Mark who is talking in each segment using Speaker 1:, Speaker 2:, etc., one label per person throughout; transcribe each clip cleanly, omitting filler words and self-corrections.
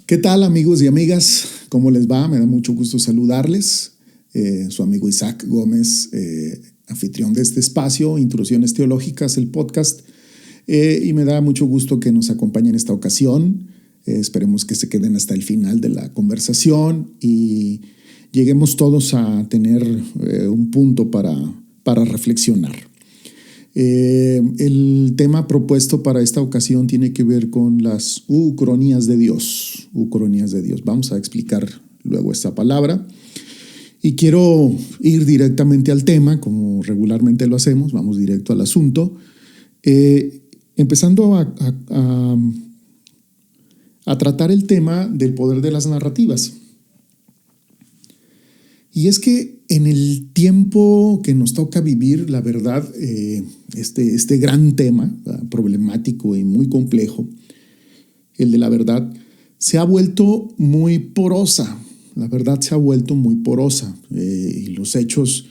Speaker 1: ¿Qué tal, amigos y amigas? ¿Cómo les va? Me da mucho gusto saludarles. Su amigo Isaac Gómez, anfitrión de este espacio, Intrusiones Teológicas, el podcast. Y me da mucho gusto que nos acompañen en esta ocasión. Esperemos que se queden hasta el final de la conversación y lleguemos todos a tener un punto para reflexionar. El tema propuesto para esta ocasión tiene que ver con las ucronías de Dios. Ucronías de Dios. Vamos a explicar luego esta palabra. Y quiero ir directamente al tema, como regularmente lo hacemos. Vamos directo al asunto. Empezando a tratar el tema del poder de las narrativas. Y es que en el tiempo que nos toca vivir, la verdad, este gran tema, problemático y muy complejo, el de la verdad, se ha vuelto muy porosa. La verdad se ha vuelto muy porosa. Y los hechos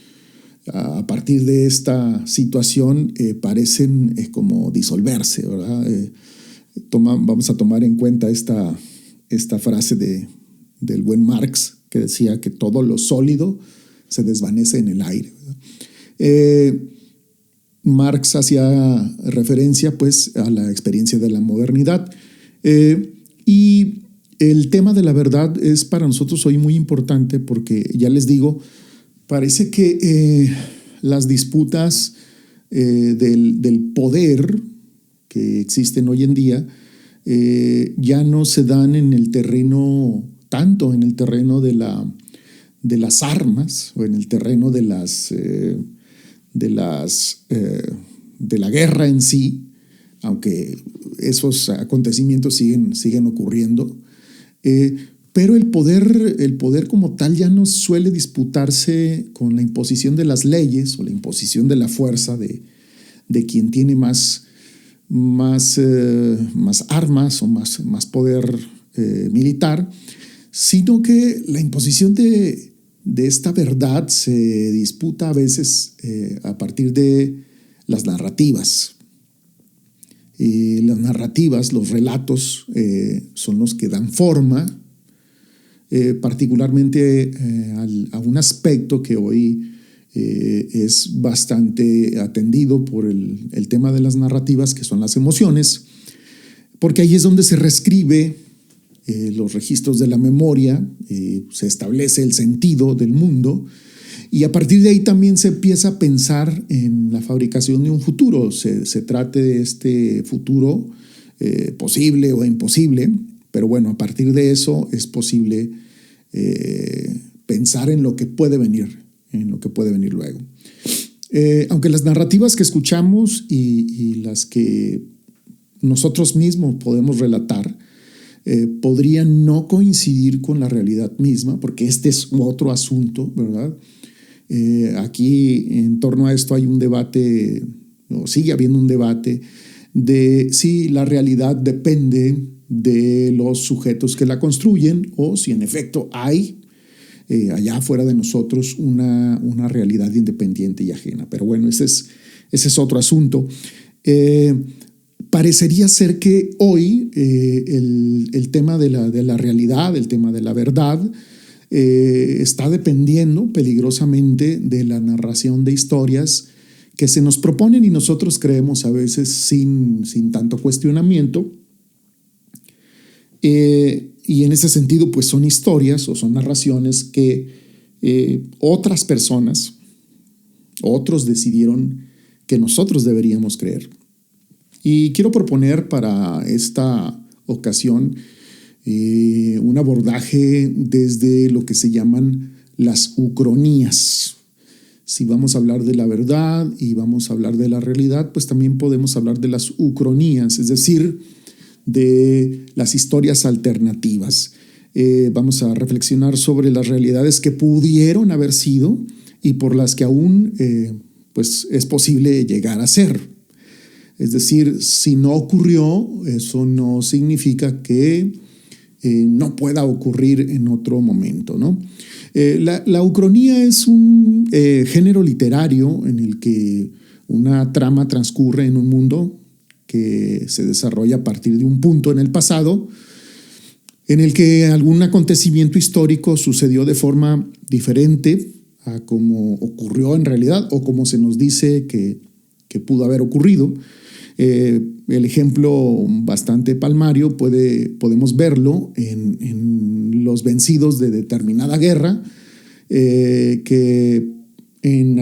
Speaker 1: a partir de esta situación parecen como disolverse, ¿verdad? Vamos a tomar en cuenta esta frase del buen Marx, que decía que todo lo sólido se desvanece en el aire. Marx hacía referencia pues a la experiencia de la modernidad y el tema de la verdad es para nosotros hoy muy importante porque ya les digo, parece que las disputas del poder que existen hoy en día ya no se dan en el terreno, tanto en el terreno de las armas o en el terreno de la guerra en sí, aunque esos acontecimientos siguen ocurriendo, pero el poder como tal ya no suele disputarse con la imposición de las leyes o la imposición de la fuerza de quien tiene más armas o más poder militar, sino que la imposición de esta verdad se disputa a veces a partir de las narrativas. Las narrativas, los relatos, son los que dan forma, particularmente a un aspecto que hoy es bastante atendido por el tema de las narrativas, que son las emociones, porque ahí es donde se reescribe los registros de la memoria, se establece el sentido del mundo y a partir de ahí también se empieza a pensar en la fabricación de un futuro. Se trate de este futuro posible o imposible, pero bueno, a partir de eso es posible pensar en lo que puede venir, luego. Aunque las narrativas que escuchamos y las que nosotros mismos podemos relatar podrían no coincidir con la realidad misma, porque este es otro asunto, ¿verdad? Aquí en torno a esto hay un debate, o sigue habiendo un debate, de si la realidad depende de los sujetos que la construyen o si en efecto hay allá afuera de nosotros una realidad independiente y ajena. Pero bueno, ese es otro asunto. Parecería ser que hoy el tema de la realidad, el tema de la verdad, está dependiendo peligrosamente de la narración de historias que se nos proponen y nosotros creemos a veces sin tanto cuestionamiento. Y en ese sentido, pues son historias o son narraciones que otras personas, otros decidieron que nosotros deberíamos creer. Y quiero proponer para esta ocasión un abordaje desde lo que se llaman las ucronías. Si vamos a hablar de la verdad y vamos a hablar de la realidad, pues también podemos hablar de las ucronías, es decir, de las historias alternativas. Vamos a reflexionar sobre las realidades que pudieron haber sido y por las que aún pues es posible llegar a ser. Es decir, si no ocurrió, eso no significa que no pueda ocurrir en otro momento, ¿no? La ucronía es un género literario en el que una trama transcurre en un mundo que se desarrolla a partir de un punto en el pasado en el que algún acontecimiento histórico sucedió de forma diferente a como ocurrió en realidad o como se nos dice que pudo haber ocurrido. El ejemplo bastante palmario podemos verlo en los vencidos de determinada guerra, que en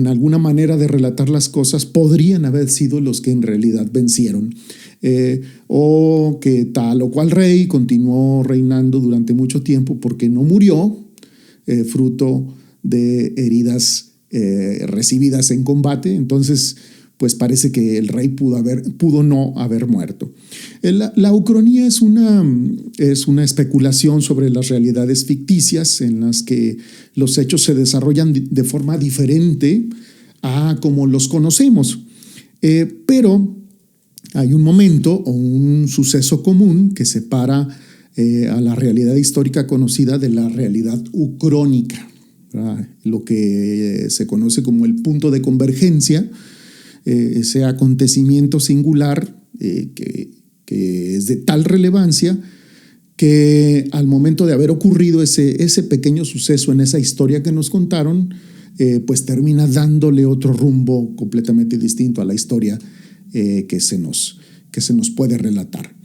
Speaker 1: alguna manera de relatar las cosas podrían haber sido los que en realidad vencieron, o que tal o cual rey continuó reinando durante mucho tiempo porque no murió, fruto de heridas recibidas en combate. Entonces, pues parece que el rey pudo no haber muerto. La ucronía es una especulación sobre las realidades ficticias en las que los hechos se desarrollan de forma diferente a como los conocemos. Pero hay un momento o un suceso común que separa a la realidad histórica conocida de la realidad ucrónica, ¿verdad? Lo que se conoce como el punto de convergencia, ese acontecimiento singular que es de tal relevancia que al momento de haber ocurrido ese pequeño suceso en esa historia que nos contaron, pues termina dándole otro rumbo completamente distinto a la historia que se nos puede relatar.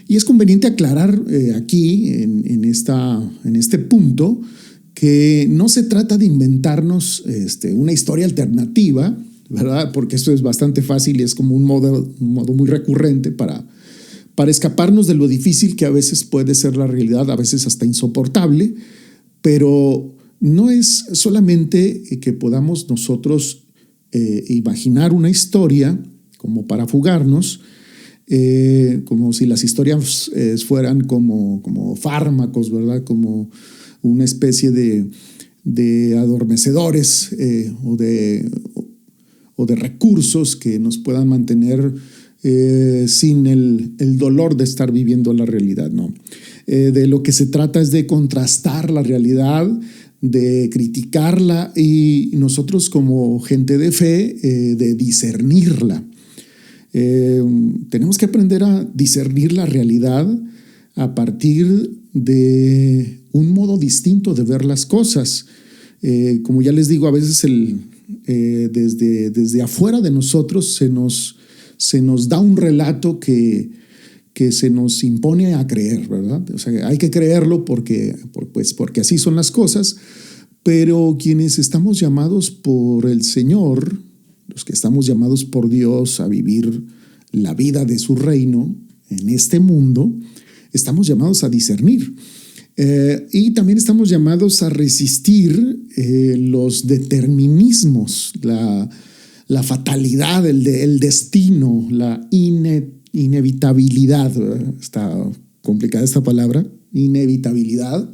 Speaker 1: Y es conveniente aclarar aquí, en este punto, que no se trata de inventarnos una historia alternativa, ¿verdad? Porque eso es bastante fácil y es como un modo muy recurrente para escaparnos de lo difícil que a veces puede ser la realidad, a veces hasta insoportable, pero no es solamente que podamos nosotros imaginar una historia como para fugarnos, como si las historias fueran como fármacos, ¿verdad? Como una especie de adormecedores o de recursos que nos puedan mantener sin el dolor de estar viviendo la realidad, ¿no? De lo que se trata es de contrastar la realidad, de criticarla y nosotros como gente de fe, de discernirla. Tenemos que aprender a discernir la realidad a partir de un modo distinto de ver las cosas. Como ya les digo, a veces desde afuera de nosotros se nos da un relato que se nos impone a creer, ¿verdad? O sea, hay que creerlo porque así son las cosas, pero quienes estamos llamados por el Señor, los que estamos llamados por Dios a vivir la vida de su reino en este mundo, estamos llamados a discernir. Y también estamos llamados a resistir los determinismos, la fatalidad, el destino, la inevitabilidad. Está complicada esta palabra, inevitabilidad.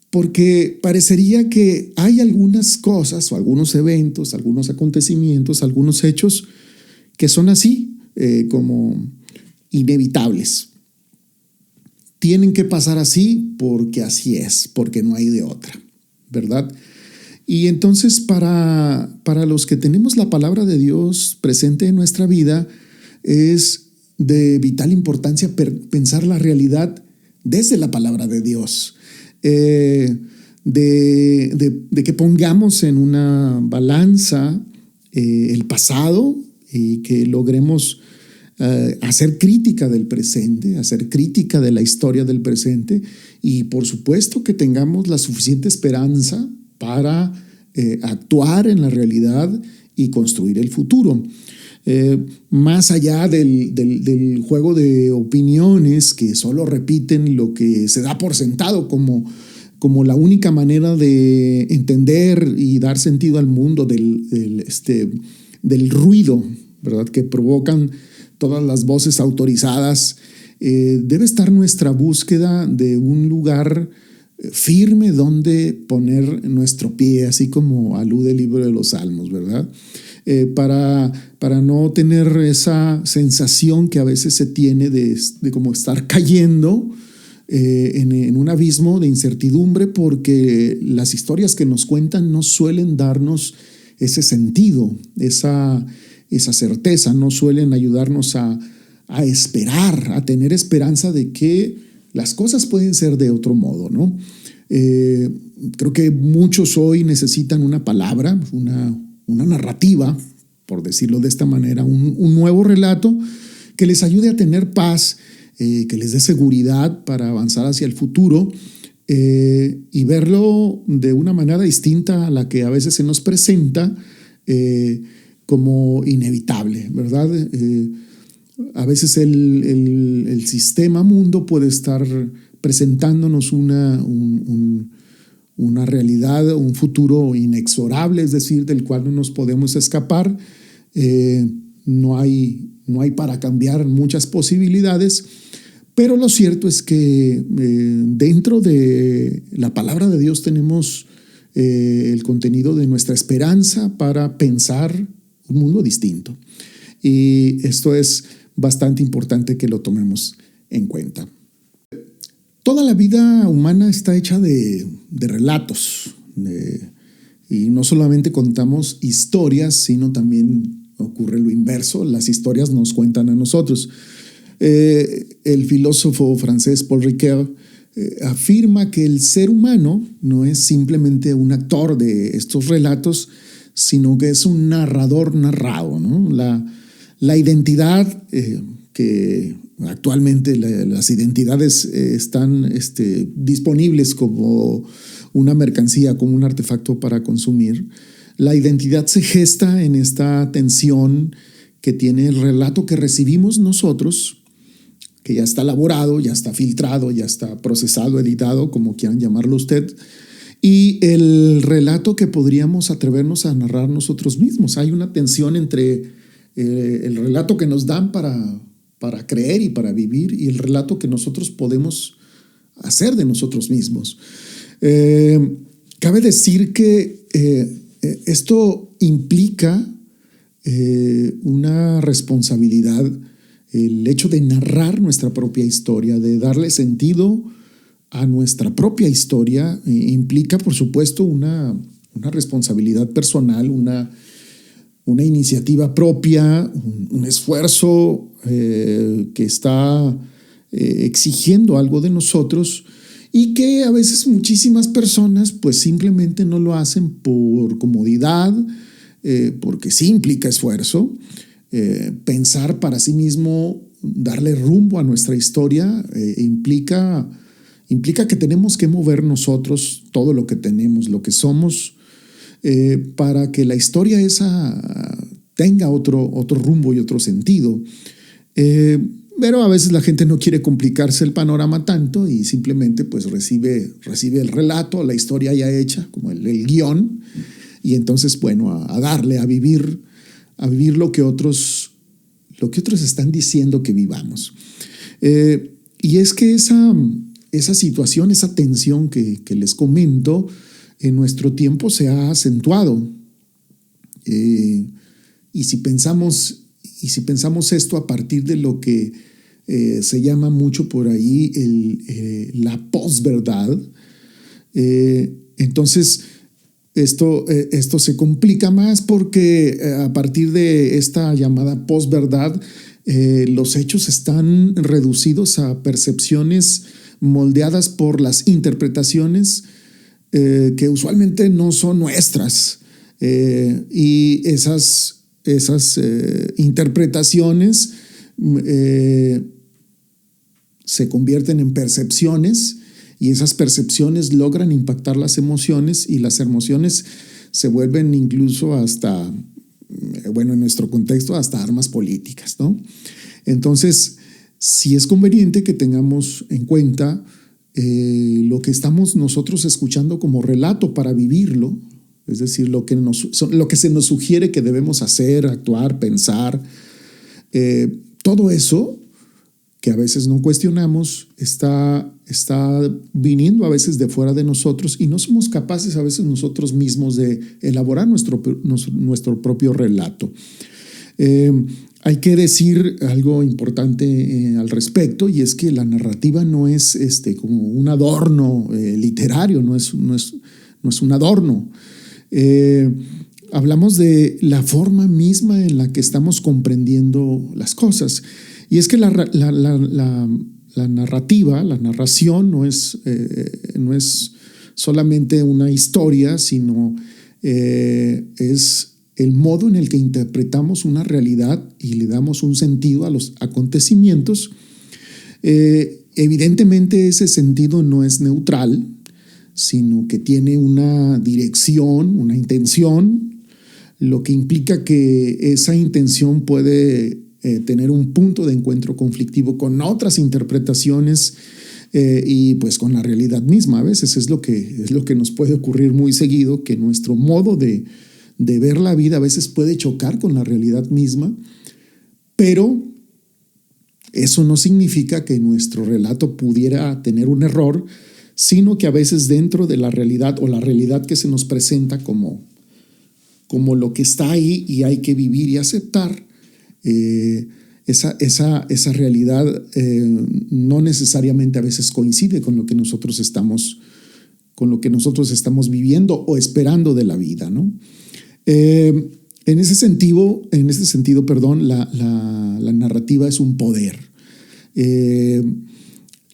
Speaker 1: Porque parecería que hay algunas cosas o algunos eventos, algunos acontecimientos, algunos hechos que son así, como inevitables. Tienen que pasar así porque así es, porque no hay de otra, ¿verdad? Y entonces para los que tenemos la palabra de Dios presente en nuestra vida, es de vital importancia pensar la realidad desde la palabra de Dios. De que pongamos en una balanza el pasado y que logremos hacer crítica del presente, hacer crítica de la historia del presente y por supuesto que tengamos la suficiente esperanza para actuar en la realidad y construir el futuro. Más allá del juego de opiniones que solo repiten lo que se da por sentado como la única manera de entender y dar sentido al mundo del ruido, ¿verdad?, que provocan todas las voces autorizadas, debe estar nuestra búsqueda de un lugar firme donde poner nuestro pie, así como alude el libro de los Salmos, ¿verdad? Para no tener esa sensación que a veces se tiene de como estar cayendo en un abismo de incertidumbre, porque las historias que nos cuentan no suelen darnos ese sentido, esa certeza, no suelen ayudarnos a a esperar, a tener esperanza de que las cosas pueden ser de otro modo, ¿no? Creo que muchos hoy necesitan una palabra, una narrativa, por decirlo de esta manera, un nuevo relato que les ayude a tener paz, que les dé seguridad para avanzar hacia el futuro y verlo de una manera distinta a la que a veces se nos presenta como inevitable, ¿verdad? A veces el sistema mundo puede estar presentándonos una realidad, un futuro inexorable, es decir, del cual no nos podemos escapar. No hay para cambiar muchas posibilidades, pero lo cierto es que dentro de la palabra de Dios tenemos el contenido de nuestra esperanza para pensar un mundo distinto. Y esto es bastante importante que lo tomemos en cuenta. Toda la vida humana está hecha de relatos, y no solamente contamos historias, sino también ocurre lo inverso, las historias nos cuentan a nosotros. El filósofo francés Paul Ricoeur afirma que el ser humano no es simplemente un actor de estos relatos, sino que es un narrador narrado, ¿no? La identidad que actualmente las identidades están disponibles como una mercancía, como un artefacto para consumir. La identidad se gesta en esta tensión que tiene el relato que recibimos nosotros, que ya está elaborado, ya está filtrado, ya está procesado, editado, como quieran llamarlo usted, y el relato que podríamos atrevernos a narrar nosotros mismos. Hay una tensión entre el relato que nos dan para creer y para vivir y el relato que nosotros podemos hacer de nosotros mismos. Cabe decir que esto implica una responsabilidad, el hecho de narrar nuestra propia historia, de darle sentido a nuestra propia historia, implica, por supuesto, una responsabilidad personal, una iniciativa propia, un esfuerzo que está exigiendo algo de nosotros y que a veces muchísimas personas pues simplemente no lo hacen por comodidad, porque sí implica esfuerzo. Pensar para sí mismo, darle rumbo a nuestra historia, implica que tenemos que mover nosotros todo lo que tenemos, lo que somos, para que la historia esa tenga otro rumbo y otro sentido. Pero a veces la gente no quiere complicarse el panorama tanto y simplemente pues recibe el relato, la historia ya hecha, como el guión, y entonces, bueno, a darle, a vivir lo que otros están diciendo que vivamos. Y es que esa situación, esa tensión que les comento, en nuestro tiempo se ha acentuado. Y si pensamos esto a partir de lo que se llama mucho por ahí la posverdad, entonces esto se complica más porque a partir de esta llamada posverdad, los hechos están reducidos a percepciones moldeadas por las interpretaciones que usualmente no son nuestras. Y esas interpretaciones se convierten en percepciones y esas percepciones logran impactar las emociones y las emociones se vuelven incluso hasta, en nuestro contexto, hasta armas políticas, ¿no? Entonces, sí es conveniente que tengamos en cuenta lo que estamos nosotros escuchando como relato para vivirlo, es decir, lo que se nos sugiere que debemos hacer, actuar, pensar. Todo eso que a veces no cuestionamos está viniendo a veces de fuera de nosotros y no somos capaces a veces nosotros mismos de elaborar nuestro propio relato. Hay que decir algo importante al respecto, y es que la narrativa no es como un adorno literario, no es un adorno. Hablamos de la forma misma en la que estamos comprendiendo las cosas. Y es que la narrativa, la narración no es solamente una historia, sino es el modo en el que interpretamos una realidad y le damos un sentido a los acontecimientos. Evidentemente ese sentido no es neutral, sino que tiene una dirección, una intención, lo que implica que esa intención puede tener un punto de encuentro conflictivo con otras interpretaciones y pues con la realidad misma. A veces es lo que nos puede ocurrir muy seguido, que nuestro modo de ver la vida a veces puede chocar con la realidad misma, pero eso no significa que nuestro relato pudiera tener un error, sino que a veces dentro de la realidad o la realidad que se nos presenta como lo que está ahí y hay que vivir y aceptar, esa realidad no necesariamente a veces coincide con lo que nosotros estamos viviendo o esperando de la vida, ¿no? En ese sentido, la narrativa es un poder.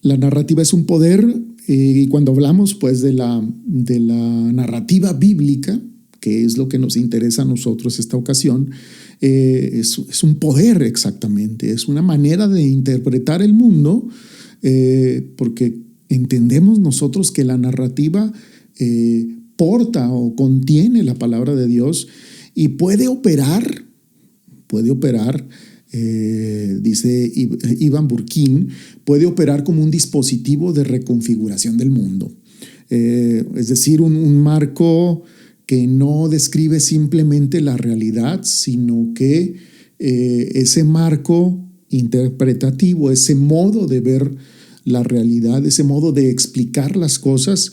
Speaker 1: La narrativa es un poder y cuando hablamos pues de la narrativa bíblica, que es lo que nos interesa a nosotros esta ocasión, es un poder exactamente, es una manera de interpretar el mundo, porque entendemos nosotros que la narrativa porta o contiene la palabra de Dios y puede operar, dice Ivan Burkin, puede operar como un dispositivo de reconfiguración del mundo. Es decir, un marco que no describe simplemente la realidad, sino que ese marco interpretativo, ese modo de ver la realidad, ese modo de explicar las cosas,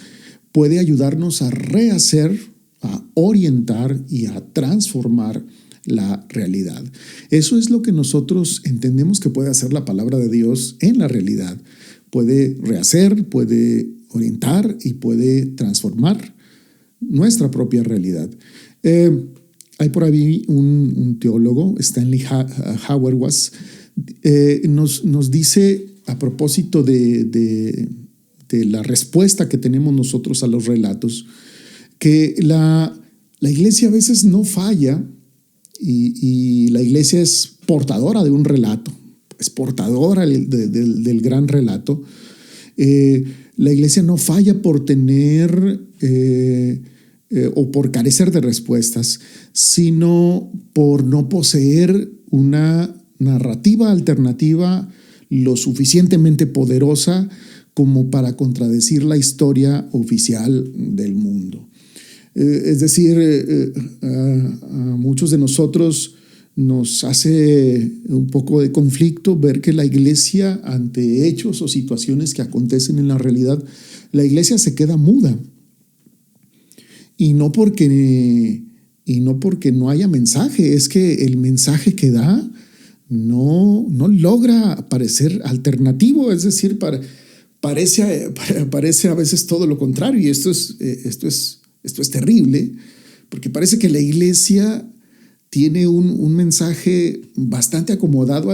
Speaker 1: puede ayudarnos a rehacer, a orientar y a transformar la realidad. Eso es lo que nosotros entendemos que puede hacer la palabra de Dios en la realidad. Puede rehacer, puede orientar y puede transformar nuestra propia realidad. Hay por ahí un teólogo, Stanley Hauerwas, nos dice a propósito de la respuesta que tenemos nosotros a los relatos, que la iglesia a veces no falla y la iglesia es portadora de un relato, es portadora del gran relato. La iglesia no falla por tener o por carecer de respuestas, sino por no poseer una narrativa alternativa lo suficientemente poderosa como para contradecir la historia oficial del mundo. Es decir, a muchos de nosotros nos hace un poco de conflicto ver que la iglesia, ante hechos o situaciones que acontecen en la realidad, la iglesia se queda muda. Y no porque no haya mensaje, es que el mensaje que da no logra parecer alternativo, es decir, parece a veces todo lo contrario, y esto es terrible, porque parece que la iglesia tiene un mensaje bastante acomodado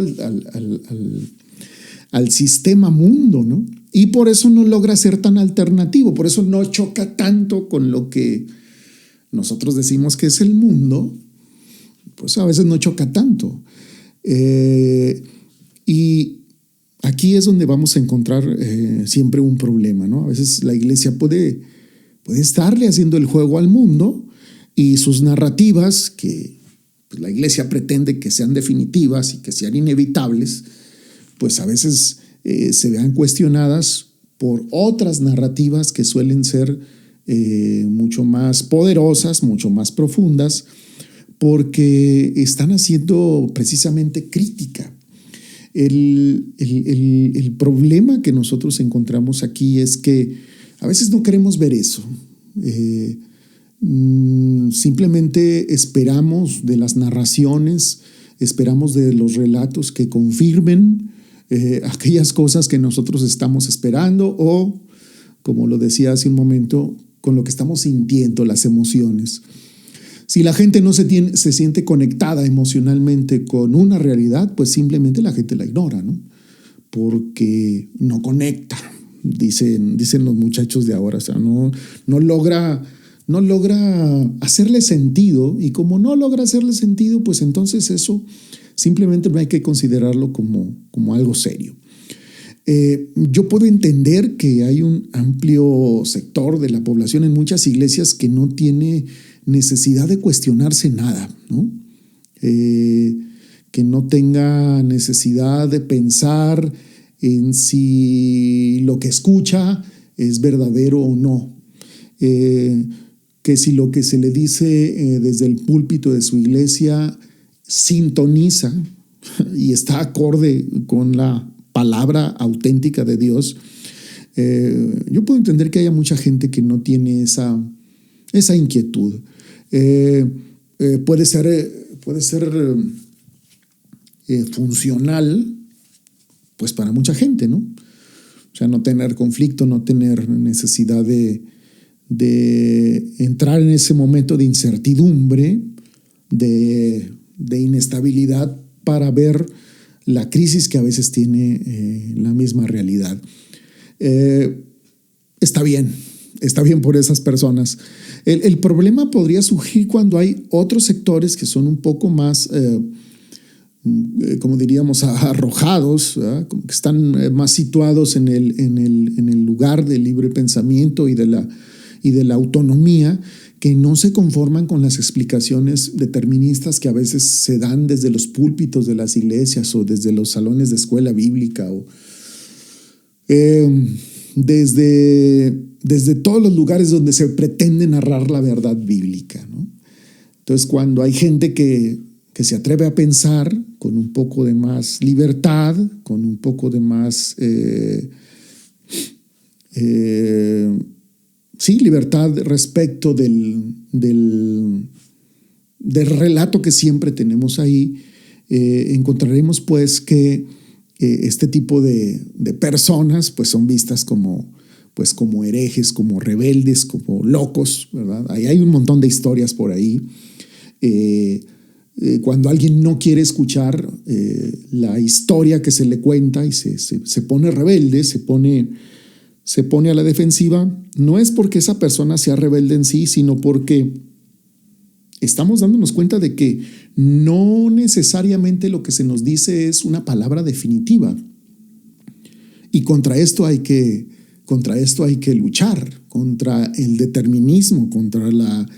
Speaker 1: al sistema mundo, ¿no? Y por eso no logra ser tan alternativo, por eso no choca tanto con lo que nosotros decimos que es el mundo, pues a veces no choca tanto. Y aquí es donde vamos a encontrar siempre un problema, ¿no? A veces la iglesia puede estarle haciendo el juego al mundo y sus narrativas, que pues, la iglesia pretende que sean definitivas y que sean inevitables, pues a veces se vean cuestionadas por otras narrativas que suelen ser mucho más poderosas, mucho más profundas, porque están haciendo precisamente crítica. El problema que nosotros encontramos aquí es que a veces no queremos ver eso. Simplemente esperamos de las narraciones, esperamos de los relatos que confirmen aquellas cosas que nosotros estamos esperando o, como lo decía hace un momento, con lo que estamos sintiendo, las emociones. Si la gente no se siente conectada emocionalmente con una realidad, pues simplemente la gente la ignora, ¿no? Porque no conecta, dicen los muchachos de ahora, o sea, no logra hacerle sentido, y como no logra hacerle sentido, pues entonces eso simplemente no hay que considerarlo como algo serio. Yo puedo entender que hay un amplio sector de la población en muchas iglesias que no tiene necesidad de cuestionarse nada, ¿no? Que no tenga necesidad de pensar en si lo que escucha es verdadero o no. Que si lo que se le dice desde el púlpito de su iglesia sintoniza y está acorde con la palabra auténtica de Dios. Yo puedo entender que haya mucha gente que no tiene esa inquietud. Puede ser funcional, pues para mucha gente, ¿no? O sea, no tener conflicto, no tener necesidad de entrar en ese momento de incertidumbre, de inestabilidad para ver la crisis que a veces tiene la misma realidad. Está bien por esas personas. El problema podría surgir cuando hay otros sectores que son un poco más, como diríamos, arrojados, ¿verdad? Como que están más situados en el lugar del libre pensamiento y de la autonomía, que no se conforman con las explicaciones deterministas que a veces se dan desde los púlpitos de las iglesias o desde los salones de escuela bíblica o desde todos los lugares donde se pretende narrar la verdad bíblica, ¿no? Entonces, cuando hay gente que se atreve a pensar con un poco de más libertad, con un poco de más libertad respecto del relato que siempre tenemos ahí, encontraremos pues que este tipo de personas pues son vistas como herejes, como rebeldes, como locos, ¿verdad? Ahí hay un montón de historias por ahí. Cuando alguien no quiere escuchar la historia que se le cuenta y se pone rebelde, se pone a la defensiva, no es porque esa persona sea rebelde en sí, sino porque estamos dándonos cuenta de que no necesariamente lo que se nos dice es una palabra definitiva. Y contra esto hay que luchar, contra el determinismo, contra la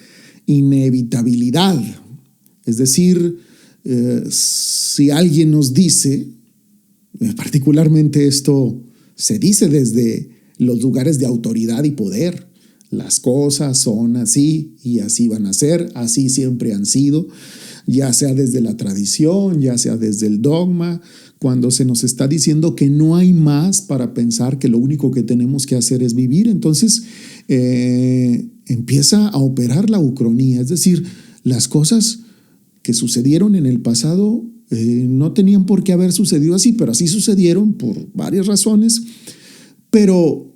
Speaker 1: inevitabilidad. Es decir, si alguien nos dice, particularmente esto se dice desde los lugares de autoridad y poder, las cosas son así y así van a ser, así siempre han sido, ya sea desde la tradición, ya sea desde el dogma, cuando se nos está diciendo que no hay más para pensar, que lo único que tenemos que hacer es vivir, entonces empieza a operar la ucronía, es decir, las cosas que sucedieron en el pasado no tenían por qué haber sucedido así, pero así sucedieron por varias razones. Pero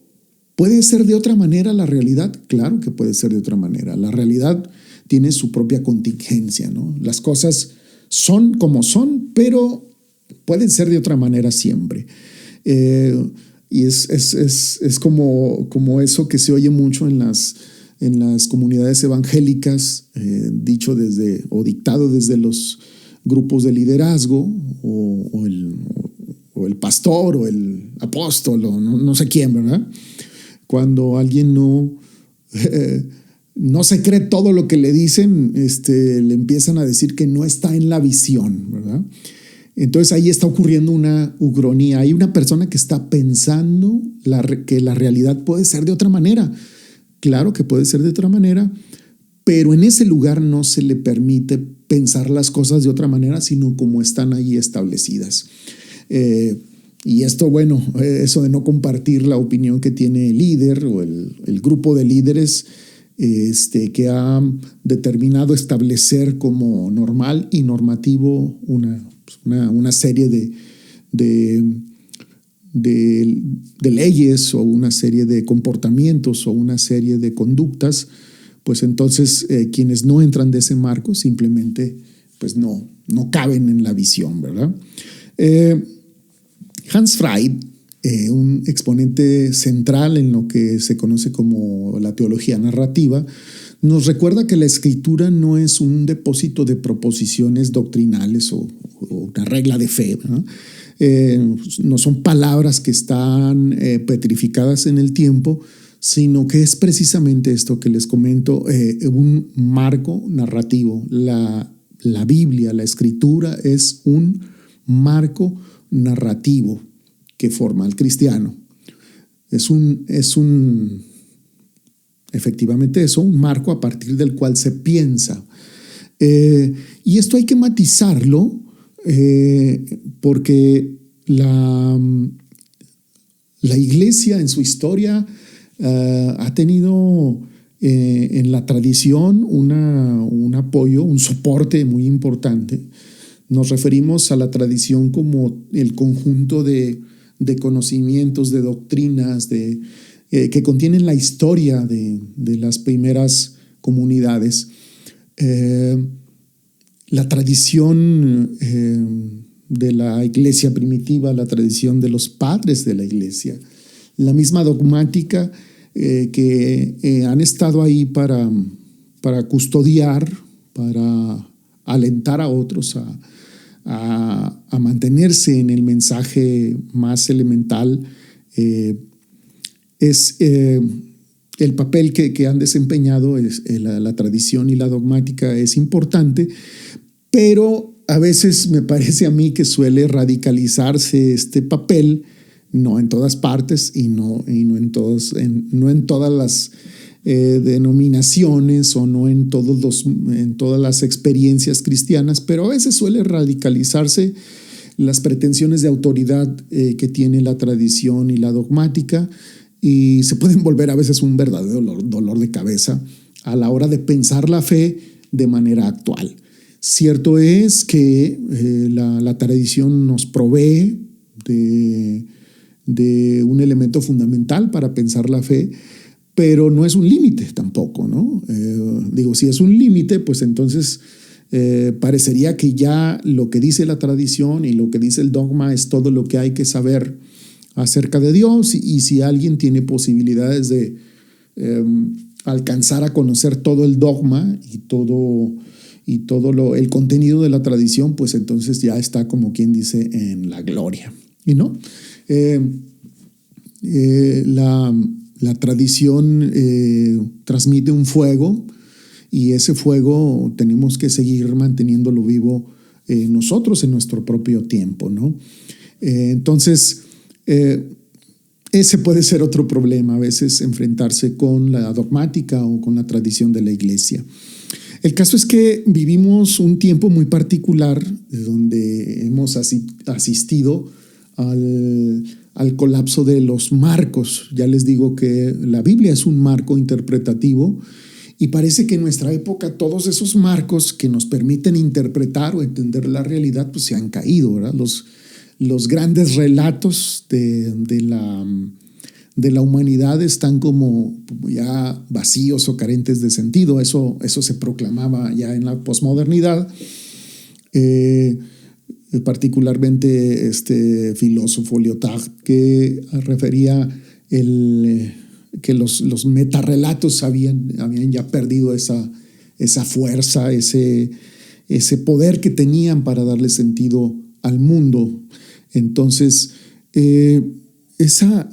Speaker 1: ¿puede ser de otra manera la realidad? Claro que puede ser de otra manera. La realidad tiene su propia contingencia, ¿no? Las cosas son como son, pero pueden ser de otra manera siempre. Y es como eso que se oye mucho en las comunidades evangélicas, dicho o dictado desde los grupos de liderazgo o el pastor o el apóstol o no sé quién, ¿verdad? Cuando alguien no se cree todo lo que le dicen, le empiezan a decir que no está en la visión, ¿verdad? Entonces ahí está ocurriendo una ucronía. Hay una persona que está pensando que la realidad puede ser de otra manera. Claro que puede ser de otra manera, pero en ese lugar no se le permite pensar las cosas de otra manera, sino como están ahí establecidas. Y esto, bueno, eso de no compartir la opinión que tiene el líder o el grupo de líderes que ha determinado establecer como normal y normativo una serie de leyes o una serie de comportamientos o una serie de conductas, pues entonces quienes no entran de ese marco simplemente pues no caben en la visión, ¿verdad? Hans Freud, un exponente central en lo que se conoce como la teología narrativa, nos recuerda que la escritura no es un depósito de proposiciones doctrinales o una regla de fe, ¿no? No son palabras que están petrificadas en el tiempo, sino que es precisamente esto que les comento, un marco narrativo. La Biblia, la escritura es un marco narrativo que forma al cristiano. Efectivamente eso, un marco a partir del cual se piensa. Y esto hay que matizarlo porque la iglesia en su historia ha tenido en la tradición un apoyo, un soporte muy importante. Nos referimos a la tradición como el conjunto de conocimientos, de doctrinas, que contienen la historia de las primeras comunidades. La tradición de la iglesia primitiva, la tradición de los padres de la iglesia, la misma dogmática que han estado ahí para custodiar, para alentar a otros a mantenerse en el mensaje más elemental, es el papel que han desempeñado. La tradición y la dogmática es importante, pero a veces me parece a mí que suele radicalizarse este papel, no en todas partes y no en todas las denominaciones o no en todas las experiencias cristianas, pero a veces suele radicalizarse las pretensiones de autoridad que tiene la tradición y la dogmática, y se pueden volver a veces un verdadero dolor de cabeza a la hora de pensar la fe de manera actual. Cierto es que la tradición nos provee de un elemento fundamental para pensar la fe, pero no es un límite tampoco, ¿no? Si es un límite, pues entonces parecería que ya lo que dice la tradición y lo que dice el dogma es todo lo que hay que saber acerca de Dios, y si alguien tiene posibilidades de alcanzar a conocer todo el dogma y todo el contenido de la tradición, pues entonces ya está, como quien dice, en la gloria. Y no, la tradición transmite un fuego, y ese fuego tenemos que seguir manteniéndolo vivo nosotros en nuestro propio tiempo, ¿no? Entonces, ese puede ser otro problema, a veces enfrentarse con la dogmática o con la tradición de la iglesia. El caso es que vivimos un tiempo muy particular donde hemos asistido al colapso de los marcos. Ya les digo que la Biblia es un marco interpretativo, y parece que en nuestra época todos esos marcos que nos permiten interpretar o entender la realidad pues se han caído, ¿verdad? Los grandes relatos de la humanidad están como ya vacíos o carentes de sentido. Eso se proclamaba ya en la posmodernidad. Particularmente este filósofo Lyotard, que refería que los metarrelatos habían ya perdido esa fuerza, ese poder que tenían para darle sentido al mundo. Entonces, esa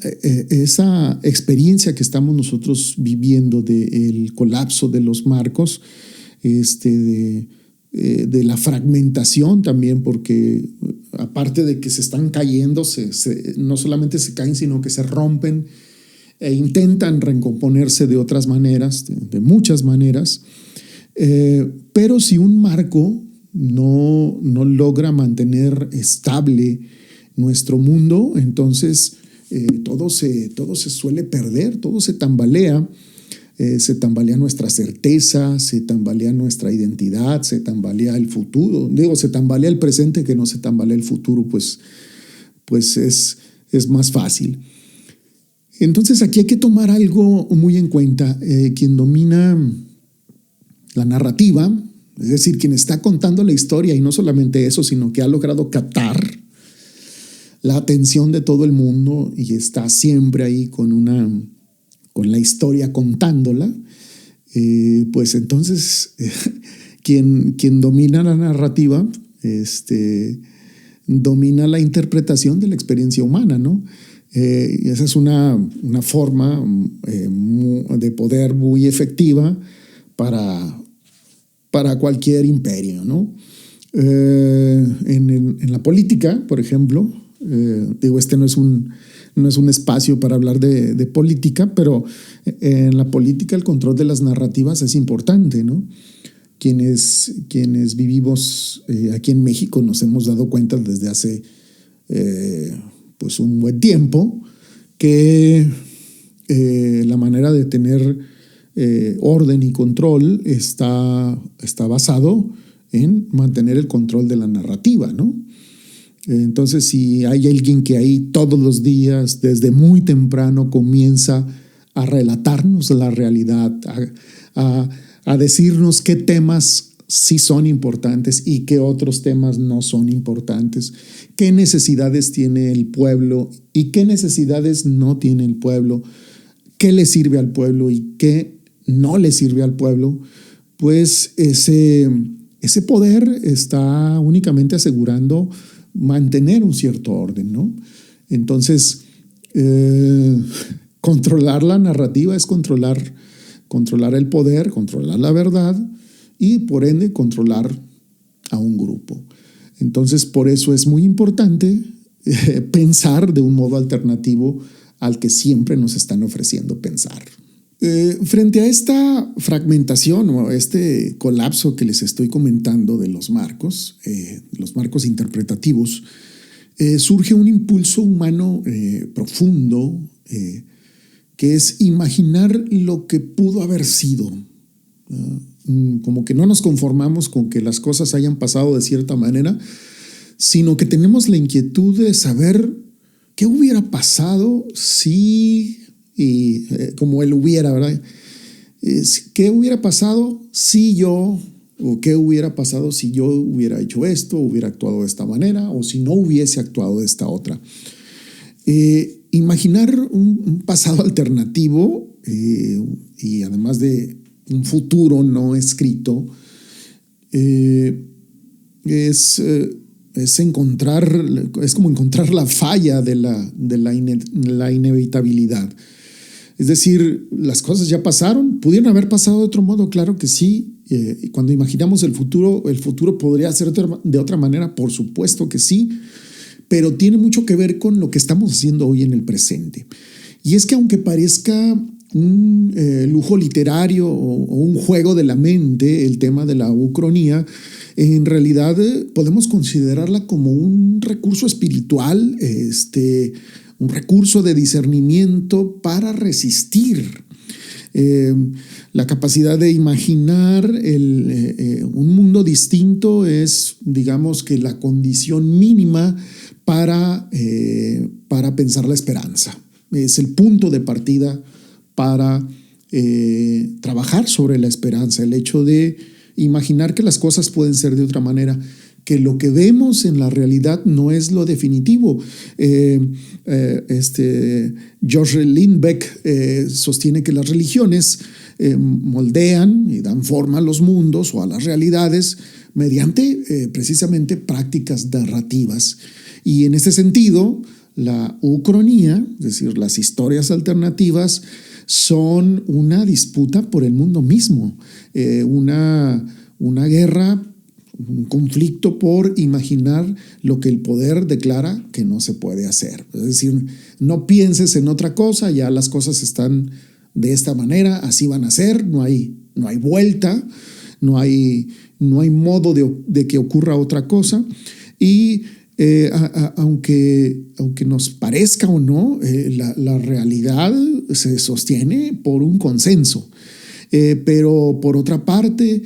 Speaker 1: experiencia que estamos nosotros viviendo del colapso de los marcos, de la fragmentación también, porque aparte de que se están cayendo, no solamente se caen, sino que se rompen e intentan recomponerse de otras maneras, de muchas maneras. Pero si un marco no logra mantener estable nuestro mundo, entonces todo se suele perder, todo se tambalea. Se tambalea nuestra certeza, se tambalea nuestra identidad, se tambalea el futuro. Se tambalea el presente, que no se tambalea el futuro, pues es más fácil. Entonces aquí hay que tomar algo muy en cuenta. Quien domina la narrativa, es decir, quien está contando la historia, y no solamente eso, sino que ha logrado captar la atención de todo el mundo y está siempre ahí con la historia contándola, pues entonces quien domina la narrativa domina la interpretación de la experiencia humana, ¿no? Esa es una forma de poder muy efectiva para cualquier imperio, ¿no? En la política, por ejemplo, digo, no es un espacio para hablar de política, pero en la política el control de las narrativas es importante, ¿no? Quienes vivimos aquí en México nos hemos dado cuenta desde hace pues un buen tiempo que la manera de tener orden y control está basado en mantener el control de la narrativa, ¿no? Entonces, si hay alguien que ahí todos los días, desde muy temprano, comienza a relatarnos la realidad, a decirnos qué temas sí son importantes y qué otros temas no son importantes, qué necesidades tiene el pueblo y qué necesidades no tiene el pueblo, qué le sirve al pueblo y qué no le sirve al pueblo, pues ese poder está únicamente asegurando mantener un cierto orden, ¿no? Entonces, controlar la narrativa es controlar el poder, controlar la verdad y por ende controlar a un grupo. Entonces, por eso es muy importante pensar de un modo alternativo al que siempre nos están ofreciendo pensar. Frente a esta fragmentación o a este colapso que les estoy comentando de los marcos interpretativos, surge un impulso humano profundo que es imaginar lo que pudo haber sido. Como que no nos conformamos con que las cosas hayan pasado de cierta manera, sino que tenemos la inquietud de saber qué hubiera pasado si... como él hubiera, ¿verdad? ¿Qué hubiera pasado si yo, o qué hubiera pasado si yo hubiera hecho esto, hubiera actuado de esta manera, o si no hubiese actuado de esta otra? Imaginar un pasado alternativo y además de un futuro no escrito es como encontrar la falla de la inevitabilidad. Es decir, las cosas ya pasaron, pudieron haber pasado de otro modo, claro que sí. Cuando imaginamos el futuro podría ser de otra manera, por supuesto que sí, pero tiene mucho que ver con lo que estamos haciendo hoy en el presente. Y es que aunque parezca un lujo literario o un juego de la mente, el tema de la ucronía, en realidad podemos considerarla como un recurso espiritual, un recurso de discernimiento para resistir. La capacidad de imaginar un mundo distinto es, digamos, que la condición mínima para pensar la esperanza. Es el punto de partida para trabajar sobre la esperanza, el hecho de imaginar que las cosas pueden ser de otra manera, que lo que vemos en la realidad no es lo definitivo. George Lindbeck sostiene que las religiones moldean y dan forma a los mundos o a las realidades mediante precisamente prácticas narrativas. Y en este sentido, la ucronía, es decir, las historias alternativas, son una disputa por el mundo mismo, una guerra, un conflicto por imaginar lo que el poder declara que no se puede hacer. Es decir, no pienses en otra cosa, ya las cosas están de esta manera, así van a ser, no hay vuelta, no hay modo de que ocurra otra cosa. Y aunque nos parezca o no, la realidad se sostiene por un consenso. Pero por otra parte,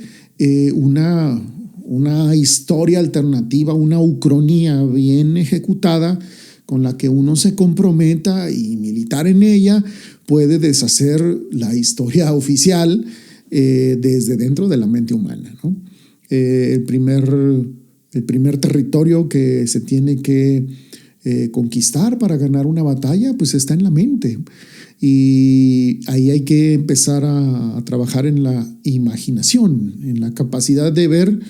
Speaker 1: una historia alternativa, una ucronía bien ejecutada, con la que uno se comprometa y militar en ella, puede deshacer la historia oficial desde dentro de la mente humana, ¿no? El primer territorio que se tiene que conquistar para ganar una batalla, pues está en la mente. Y ahí hay que empezar a trabajar en la imaginación, en la capacidad de ver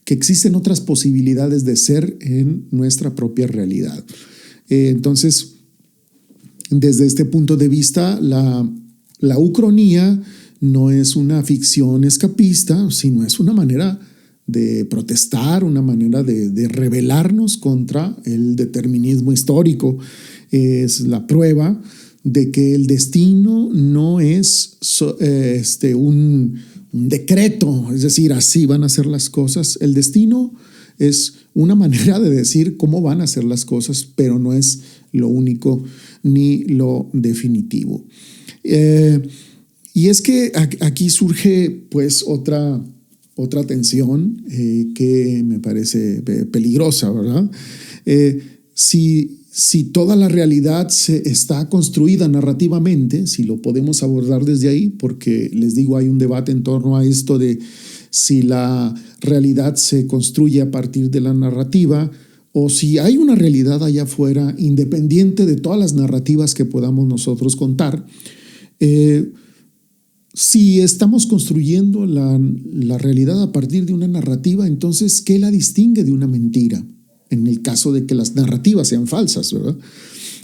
Speaker 1: que existen otras posibilidades de ser en nuestra propia realidad. Entonces, desde este punto de vista, la ucronía no es una ficción escapista, sino es una manera de protestar, una manera de rebelarnos contra el determinismo histórico. Es la prueba de que el destino no es un decreto, es decir, así van a ser las cosas. El destino es una manera de decir cómo van a ser las cosas, pero no es lo único ni lo definitivo. Y es que aquí surge pues otra tensión que me parece peligrosa, ¿verdad? Si toda la realidad está construida narrativamente, si lo podemos abordar desde ahí, porque les digo, hay un debate en torno a esto de si la realidad se construye a partir de la narrativa o si hay una realidad allá afuera independiente de todas las narrativas que podamos nosotros contar. Si estamos construyendo la realidad a partir de una narrativa, entonces, ¿qué la distingue de una mentira? En el caso de que las narrativas sean falsas, ¿verdad?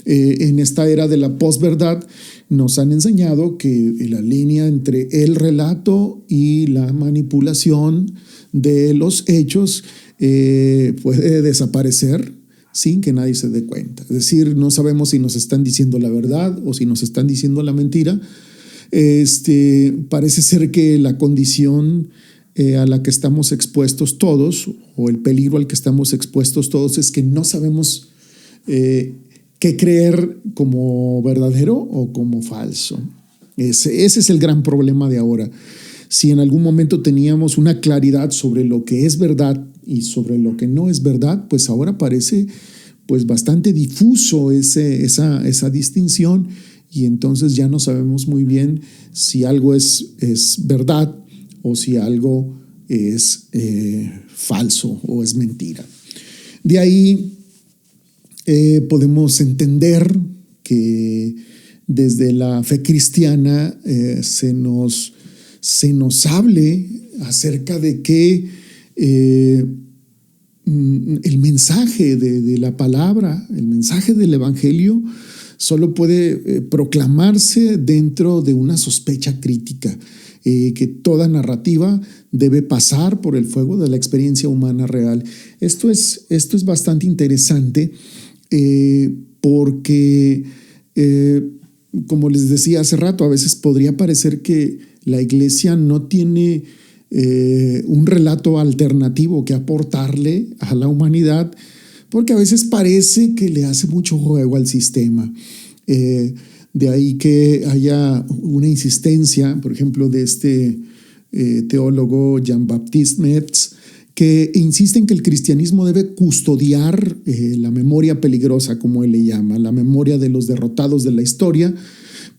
Speaker 1: En esta era de la posverdad nos han enseñado que la línea entre el relato y la manipulación de los hechos puede desaparecer sin que nadie se dé cuenta. Es decir, no sabemos si nos están diciendo la verdad o si nos están diciendo la mentira. Parece ser que la condición a la que estamos expuestos todos, o el peligro al que estamos expuestos todos, es que no sabemos qué creer como verdadero o como falso. Ese es el gran problema de ahora. Si en algún momento teníamos una claridad sobre lo que es verdad y sobre lo que no es verdad, pues ahora parece pues bastante difuso esa distinción, y entonces ya no sabemos muy bien si algo es verdad o si algo es falso o es mentira. De ahí podemos entender que desde la fe cristiana se nos hable acerca de que el mensaje de la palabra, el mensaje del evangelio, solo puede proclamarse dentro de una sospecha crítica, que toda narrativa debe pasar por el fuego de la experiencia humana real. Esto es bastante interesante porque, como les decía hace rato, a veces podría parecer que la iglesia no tiene un relato alternativo que aportarle a la humanidad, porque a veces parece que le hace mucho juego al sistema. De ahí que haya una insistencia, por ejemplo, de este teólogo Jean-Baptiste Metz, que insiste en que el cristianismo debe custodiar la memoria peligrosa, como él le llama, la memoria de los derrotados de la historia,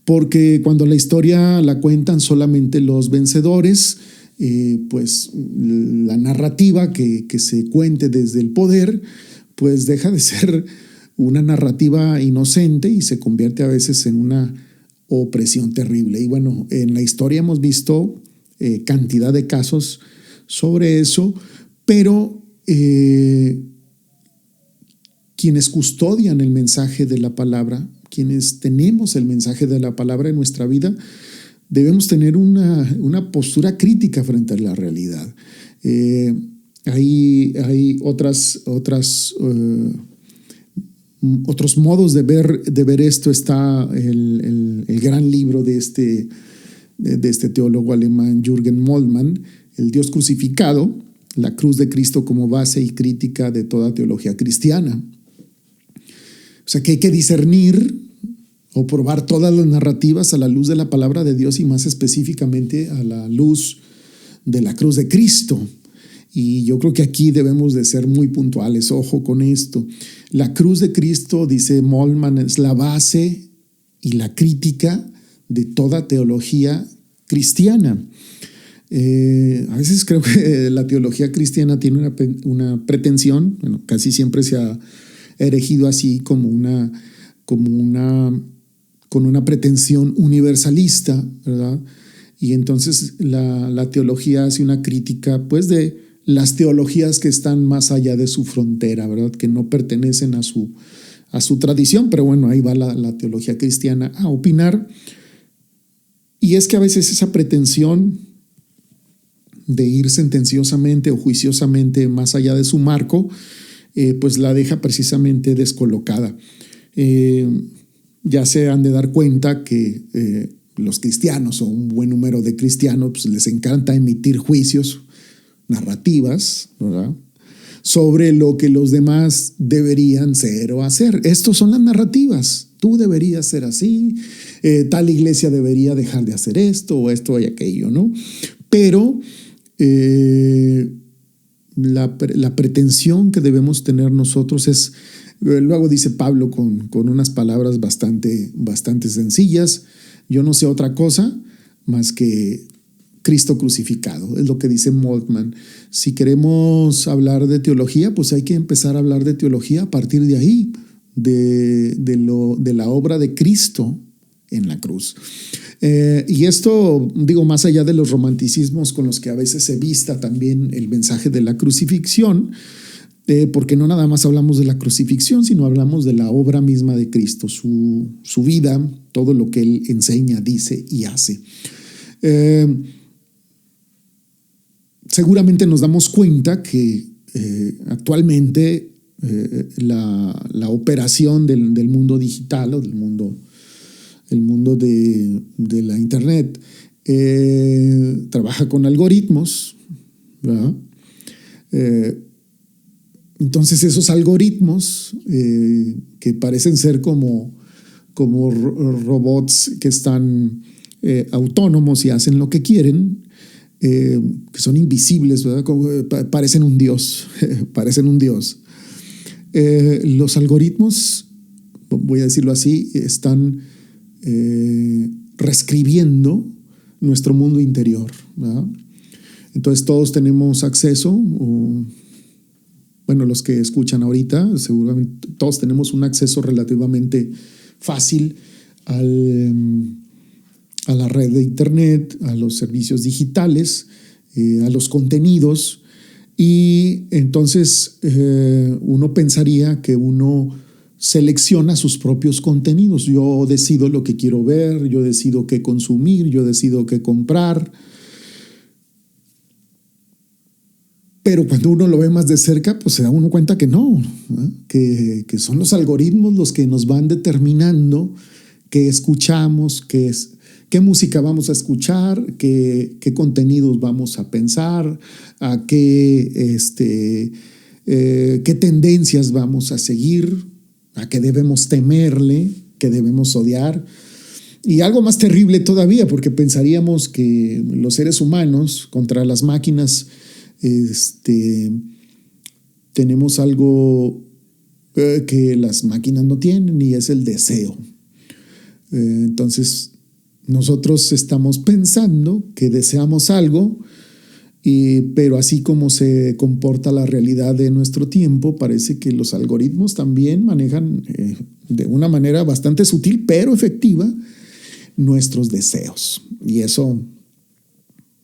Speaker 1: porque cuando la historia la cuentan solamente los vencedores, pues la narrativa que se cuente desde el poder, pues deja de ser una narrativa inocente y se convierte a veces en una opresión terrible. Y bueno, en la historia hemos visto cantidad de casos sobre eso, pero quienes custodian el mensaje de la palabra, quienes tenemos el mensaje de la palabra en nuestra vida, debemos tener una postura crítica frente a la realidad. Hay otros modos de ver esto. Está el gran libro de este teólogo alemán Jürgen Moltmann, El Dios crucificado, la cruz de Cristo como base y crítica de toda teología cristiana. O sea que hay que discernir o probar todas las narrativas a la luz de la palabra de Dios y más específicamente a la luz de la cruz de Cristo. Y yo creo que aquí debemos de ser muy puntuales. Ojo con esto. La cruz de Cristo, dice Moltmann, es la base y la crítica de toda teología cristiana. A veces creo que la teología cristiana tiene una pretensión, bueno, casi siempre se ha erigido así con una pretensión universalista, ¿verdad? Y entonces la teología hace una crítica, pues, de las teologías que están más allá de su frontera, ¿verdad? Que no pertenecen a su tradición, pero bueno, ahí va la teología cristiana a opinar. Y es que a veces esa pretensión de ir sentenciosamente o juiciosamente más allá de su marco, pues la deja precisamente descolocada. Ya se han de dar cuenta que los cristianos o un buen número de cristianos pues les encanta emitir juicios, narrativas, ¿verdad?, sobre lo que los demás deberían ser o hacer. Estos son las narrativas. Tú deberías ser así, tal iglesia debería dejar de hacer esto o esto y aquello, ¿no? Pero la pretensión que debemos tener nosotros es, luego dice Pablo con unas palabras bastante sencillas: yo no sé otra cosa más que Cristo crucificado. Es lo que dice Moltmann. Si queremos hablar de teología, pues hay que empezar a hablar de teología a partir de ahí, de la obra de Cristo en la cruz. Y esto, digo, más allá de los romanticismos con los que a veces se vista también el mensaje de la crucifixión, porque no nada más hablamos de la crucifixión, sino hablamos de la obra misma de Cristo, su vida, todo lo que Él enseña, dice y hace. Seguramente nos damos cuenta que actualmente la operación del mundo digital o del mundo de la internet trabaja con algoritmos, ¿verdad? Entonces esos algoritmos que parecen ser como robots que están autónomos y hacen lo que quieren, que son invisibles, ¿verdad? Parecen un dios, parecen un dios. Los algoritmos, voy a decirlo así, están reescribiendo nuestro mundo interior, ¿verdad? Entonces todos tenemos acceso, bueno, los que escuchan ahorita, seguramente todos tenemos un acceso relativamente fácil a la red de internet, a los servicios digitales, a los contenidos, y entonces uno pensaría que uno selecciona sus propios contenidos. Yo decido lo que quiero ver, yo decido qué consumir, yo decido qué comprar. Pero cuando uno lo ve más de cerca, pues se da uno cuenta que no, que son los algoritmos los que nos van determinando qué escuchamos, qué música vamos a escuchar, qué contenidos vamos a pensar, a qué tendencias vamos a seguir, a qué debemos temerle, qué debemos odiar. Y algo más terrible todavía, porque pensaríamos que los seres humanos contra las máquinas tenemos algo que las máquinas no tienen, y es el deseo. Entonces nosotros estamos pensando que deseamos algo, pero así como se comporta la realidad de nuestro tiempo, parece que los algoritmos también manejan de una manera bastante sutil pero efectiva nuestros deseos, y eso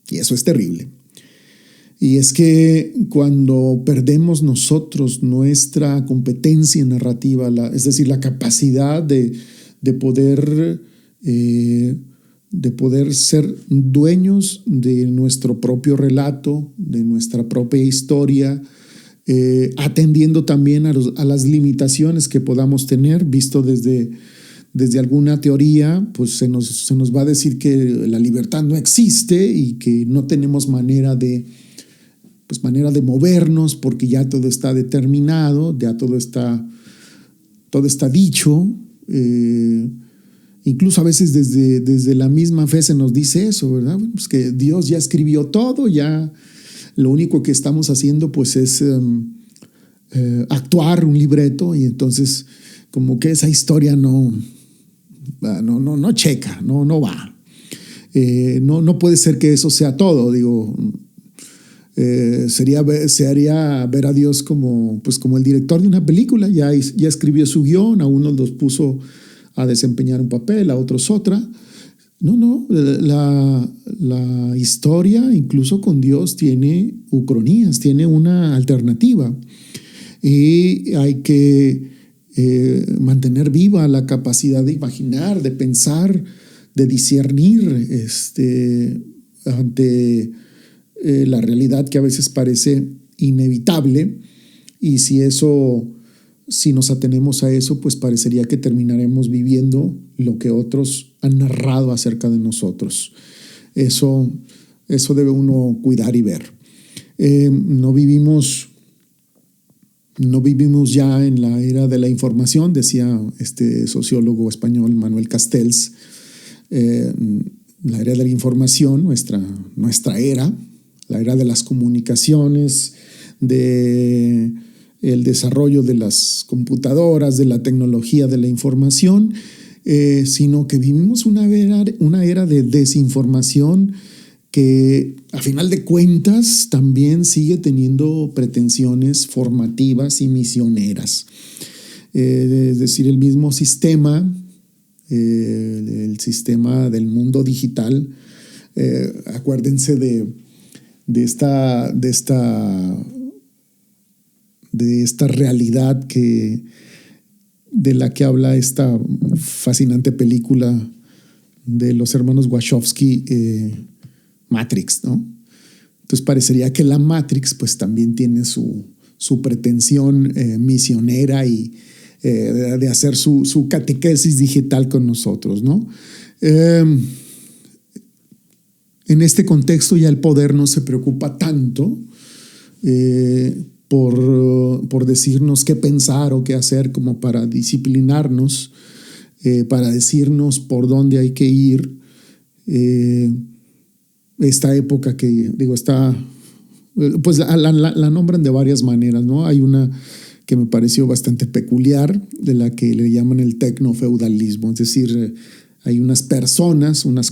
Speaker 1: es terrible. Y es que cuando perdemos nosotros nuestra competencia narrativa, es decir, la capacidad de poder ser dueños de nuestro propio relato, de nuestra propia historia, atendiendo también a las limitaciones que podamos tener, visto desde alguna teoría, pues se nos va a decir que la libertad no existe y que no tenemos manera de movernos, porque ya todo está determinado, ya todo está dicho. Incluso a veces desde la misma fe se nos dice eso, ¿verdad? Pues que Dios ya escribió todo, ya lo único que estamos haciendo pues es actuar un libreto, y entonces como que esa historia no checa, no va. No puede ser que eso sea todo, digo. Se haría ver a Dios como, pues como el director de una película. Ya escribió su guión, a unos los puso a desempeñar un papel, a otros otra. No, la historia, incluso con Dios, tiene ucronías, tiene una alternativa. Y hay que mantener viva la capacidad de imaginar, de pensar, de discernir ante la realidad que a veces parece inevitable. Y si nos atenemos a eso, pues parecería que terminaremos viviendo lo que otros han narrado acerca de nosotros. Eso debe uno cuidar y ver. No vivimos ya en la era de la información, decía este sociólogo español Manuel Castells. La era de la información, nuestra era, la era de las comunicaciones, de el desarrollo de las computadoras, de la tecnología de la información, sino que vivimos una era de desinformación que a final de cuentas también sigue teniendo pretensiones formativas y misioneras. Es decir, el mismo sistema, el sistema del mundo digital, acuérdense de esta realidad de la que habla esta fascinante película de los hermanos Wachowski, Matrix, ¿no? Entonces parecería que la Matrix pues también tiene su pretensión misionera y de hacer su catequesis digital con nosotros, ¿no? En este contexto ya el poder no se preocupa tanto por decirnos qué pensar o qué hacer, como para disciplinarnos, para decirnos por dónde hay que ir. Esta época que, digo, pues la nombran de varias maneras, ¿no? Hay una que me pareció bastante peculiar, de la que le llaman el tecnofeudalismo, es decir, hay unas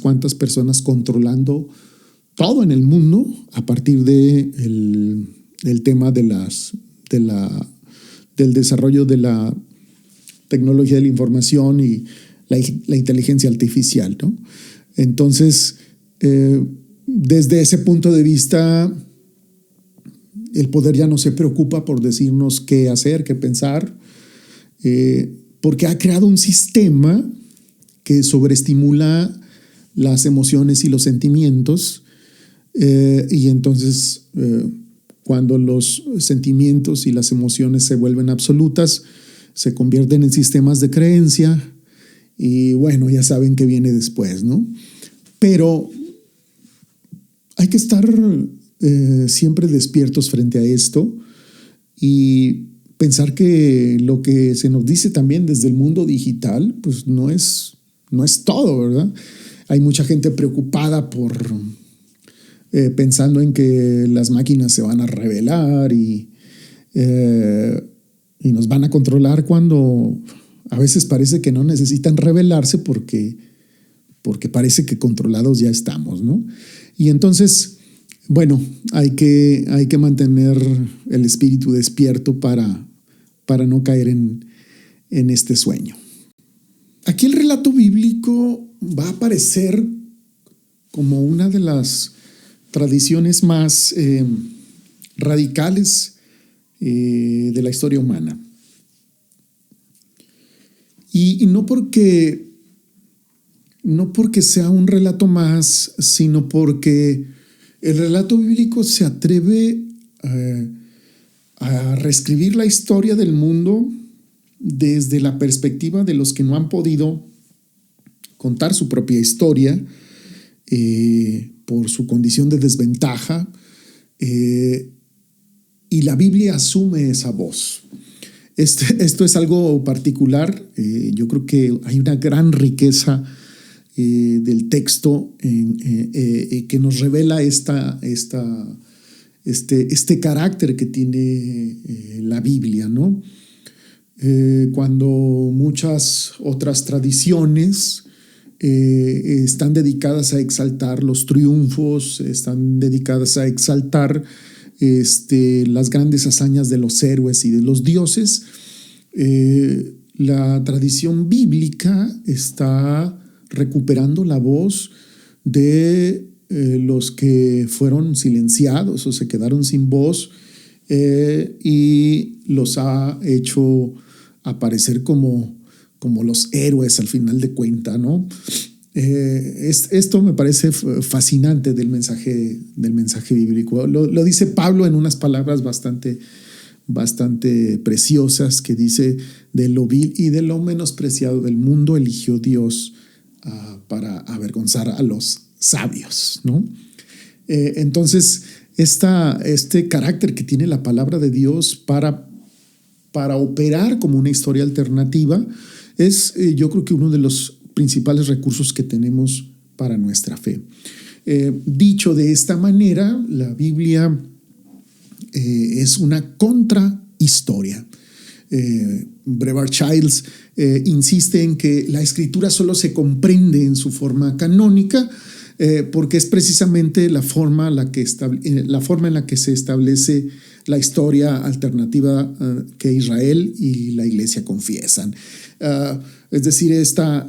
Speaker 1: cuantas personas controlando todo en el mundo a partir del tema del desarrollo de la tecnología de la información y la inteligencia artificial, ¿no? Entonces, desde ese punto de vista, el poder ya no se preocupa por decirnos qué hacer, qué pensar, porque ha creado un sistema que sobreestimula las emociones y los sentimientos, y entonces cuando los sentimientos y las emociones se vuelven absolutas, se convierten en sistemas de creencia y bueno, ya saben qué viene después, ¿no? Pero hay que estar siempre despiertos frente a esto y pensar que lo que se nos dice también desde el mundo digital, pues no es todo, ¿verdad? Hay mucha gente preocupada pensando en que las máquinas se van a rebelar y nos van a controlar, cuando a veces parece que no necesitan rebelarse porque parece que controlados ya estamos, ¿no? Y entonces, bueno, hay que mantener el espíritu despierto para no caer en este sueño. Aquí el relato bíblico va a aparecer como una de las tradiciones más radicales de la historia humana. Y no porque sea un relato más, sino porque el relato bíblico se atreve a reescribir la historia del mundo desde la perspectiva de los que no han podido contar su propia historia por su condición de desventaja, y la Biblia asume esa voz. Esto es algo particular. Yo creo que hay una gran riqueza del texto que nos revela este carácter que tiene la Biblia, ¿no? Cuando muchas otras tradiciones están dedicadas a exaltar los triunfos, están dedicadas a exaltar las grandes hazañas de los héroes y de los dioses. La tradición bíblica está recuperando la voz de los que fueron silenciados o se quedaron sin voz, y los ha hecho aparecer como los héroes al final de cuentas, ¿no? Esto me parece fascinante del mensaje bíblico. Lo dice Pablo en unas palabras bastante preciosas, que dice: de lo vil y de lo menospreciado del mundo eligió Dios para avergonzar a los sabios, ¿no? Entonces, este carácter que tiene la palabra de Dios para operar como una historia alternativa es, yo creo que uno de los principales recursos que tenemos para nuestra fe. Dicho de esta manera, la Biblia es una contrahistoria. Brevard Childs insiste en que la escritura solo se comprende en su forma canónica, porque es precisamente la forma en la que se establece la historia alternativa que Israel y la Iglesia confiesan. Es decir, esta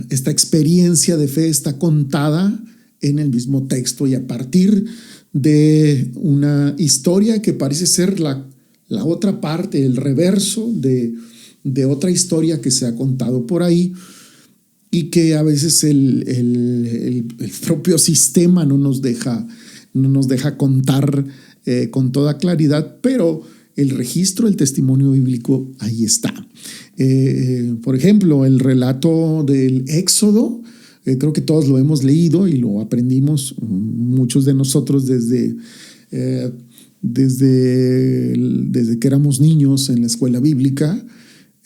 Speaker 1: experiencia de fe está contada en el mismo texto, y a partir de una historia que parece ser la otra parte, el reverso de otra historia que se ha contado por ahí, y que a veces el propio sistema no nos deja contar con toda claridad, pero el registro, el testimonio bíblico, ahí está. Por ejemplo, el relato del Éxodo, creo que todos lo hemos leído y lo aprendimos, muchos de nosotros desde que éramos niños en la escuela bíblica.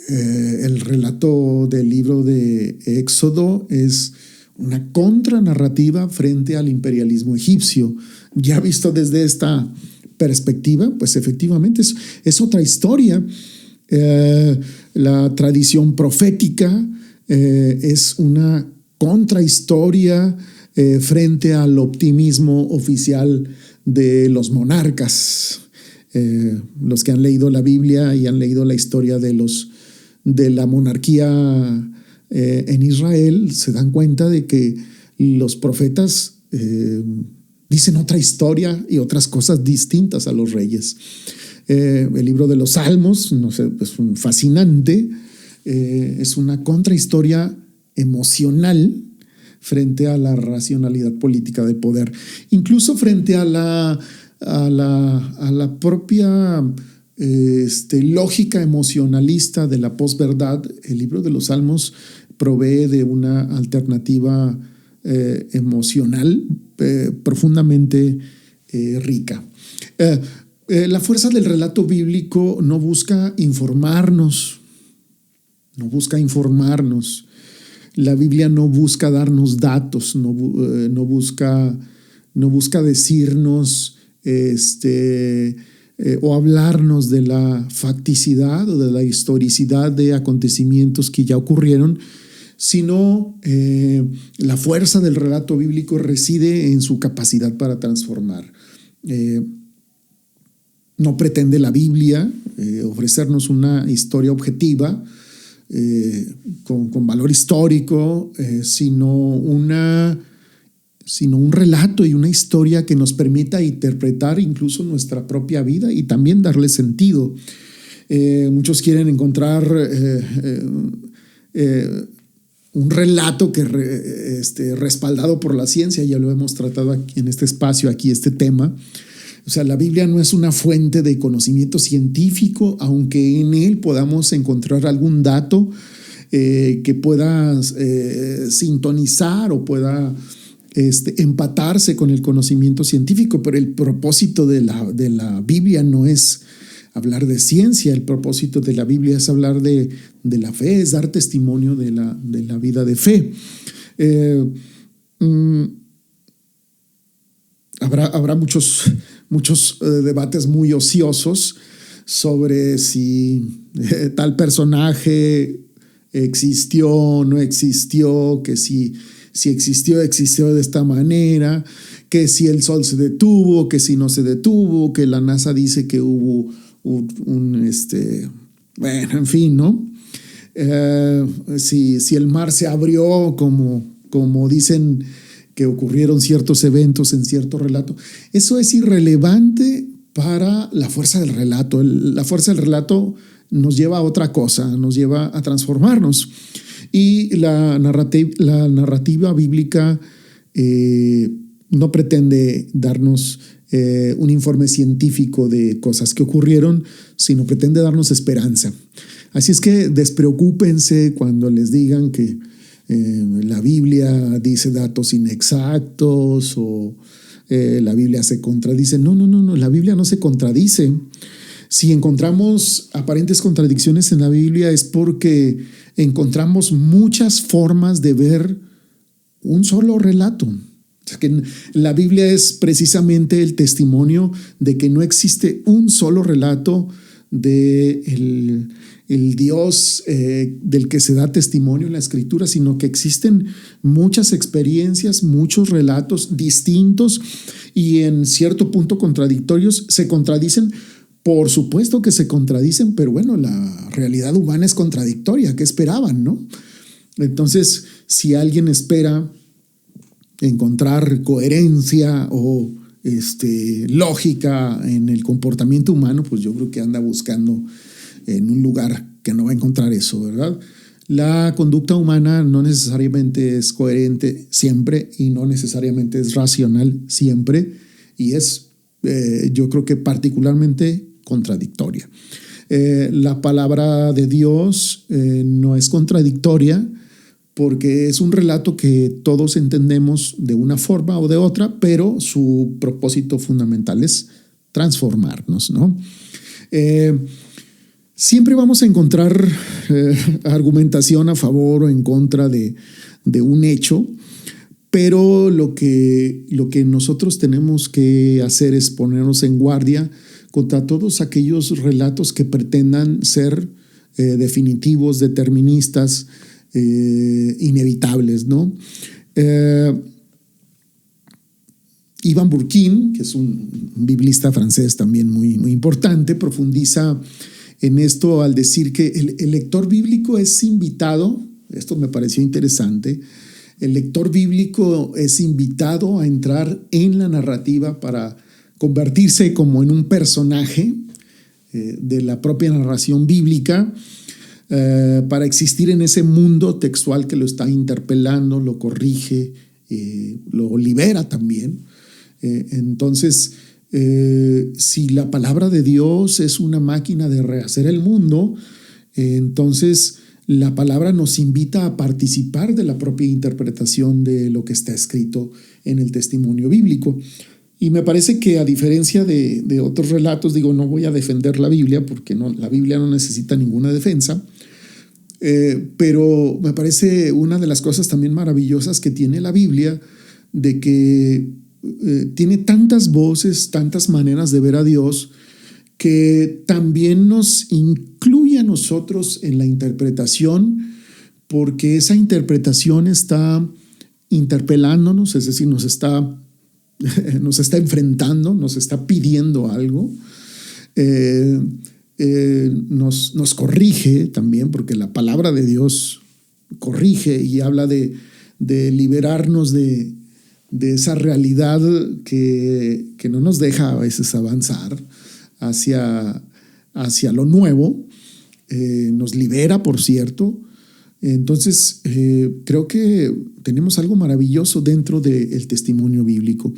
Speaker 1: El relato del libro de Éxodo es una contranarrativa frente al imperialismo egipcio. Ya visto desde esta perspectiva, pues efectivamente es otra historia. La tradición profética es una contrahistoria frente al optimismo oficial de los monarcas. Los que han leído la Biblia y han leído la historia de la monarquía en Israel se dan cuenta de que los profetas dicen otra historia y otras cosas distintas a los reyes. El libro de los Salmos, no sé, es fascinante. Es una contrahistoria emocional frente a la racionalidad política de poder, incluso frente a la propia lógica emocionalista de la posverdad. El libro de los Salmos provee de una alternativa emocional profundamente rica. La fuerza del relato bíblico no busca informarnos. La Biblia no busca darnos datos, no busca decirnos o hablarnos de la facticidad o de la historicidad de acontecimientos que ya ocurrieron, sino la fuerza del relato bíblico reside en su capacidad para transformar. No pretende la Biblia ofrecernos una historia objetiva con valor histórico, sino un relato y una historia que nos permita interpretar incluso nuestra propia vida y también darle sentido. Muchos quieren encontrar un relato que respaldado por la ciencia. Ya lo hemos tratado aquí en este espacio, aquí este tema. O sea, la Biblia no es una fuente de conocimiento científico, aunque en él podamos encontrar algún dato que pueda sintonizar o pueda empatarse con el conocimiento científico, pero el propósito de la Biblia no es hablar de ciencia. El propósito de la Biblia es hablar de la fe, es dar testimonio de la vida de fe. Habrá muchos debates muy ociosos sobre si tal personaje existió, no existió, que si existió, existió de esta manera, que si el sol se detuvo, que si no se detuvo, que la NASA dice que hubo bueno, en fin, ¿no? Si el mar se abrió como dicen que ocurrieron ciertos eventos en cierto relato, eso es irrelevante para la fuerza del relato. La fuerza del relato nos lleva a otra cosa, nos lleva a transformarnos. Y la narrativa bíblica no pretende darnos un informe científico de cosas que ocurrieron, sino pretende darnos esperanza. Así es que despreocúpense cuando les digan que la Biblia dice datos inexactos o la Biblia se contradice. No, la Biblia no se contradice. Si encontramos aparentes contradicciones en la Biblia es porque encontramos muchas formas de ver un solo relato. O sea, que la Biblia es precisamente el testimonio de que no existe un solo relato de el Dios del que se da testimonio en la Escritura, sino que existen muchas experiencias, muchos relatos distintos y en cierto punto contradictorios. Se contradicen, por supuesto que se contradicen, pero bueno, la realidad humana es contradictoria. ¿Qué esperaban, no? Entonces, si alguien espera encontrar coherencia o lógica en el comportamiento humano, pues yo creo que anda buscando en un lugar que no va a encontrar eso, ¿verdad? La conducta humana no necesariamente es coherente siempre y no necesariamente es racional siempre y es, yo creo que particularmente contradictoria. La palabra de Dios no es contradictoria porque es un relato que todos entendemos de una forma o de otra, pero su propósito fundamental es transformarnos, ¿no? Siempre vamos a encontrar argumentación a favor o en contra de un hecho, pero lo que nosotros tenemos que hacer es ponernos en guardia contra todos aquellos relatos que pretendan ser definitivos, deterministas, inevitables, ¿no? Ivan Bourquin, que es un biblista francés también muy, muy importante, profundiza en esto al decir que el lector bíblico es invitado, esto me pareció interesante, el lector bíblico es invitado a entrar en la narrativa para convertirse como en un personaje de la propia narración bíblica, para existir en ese mundo textual que lo está interpelando, lo corrige, lo libera también. Entonces, si la palabra de Dios es una máquina de rehacer el mundo, entonces la palabra nos invita a participar de la propia interpretación de lo que está escrito en el testimonio bíblico. Y me parece que a diferencia de otros relatos, digo, no voy a defender la Biblia porque la Biblia no necesita ninguna defensa, pero me parece una de las cosas también maravillosas que tiene la Biblia, de que tiene tantas voces, tantas maneras de ver a Dios, que también nos incluye a nosotros en la interpretación, porque esa interpretación está interpelándonos, es decir, nos está enfrentando, nos está pidiendo algo, nos corrige también, porque la palabra de Dios corrige y habla de liberarnos de esa realidad que no nos deja a veces avanzar hacia lo nuevo, nos libera, por cierto. Entonces, creo que tenemos algo maravilloso dentro del testimonio bíblico.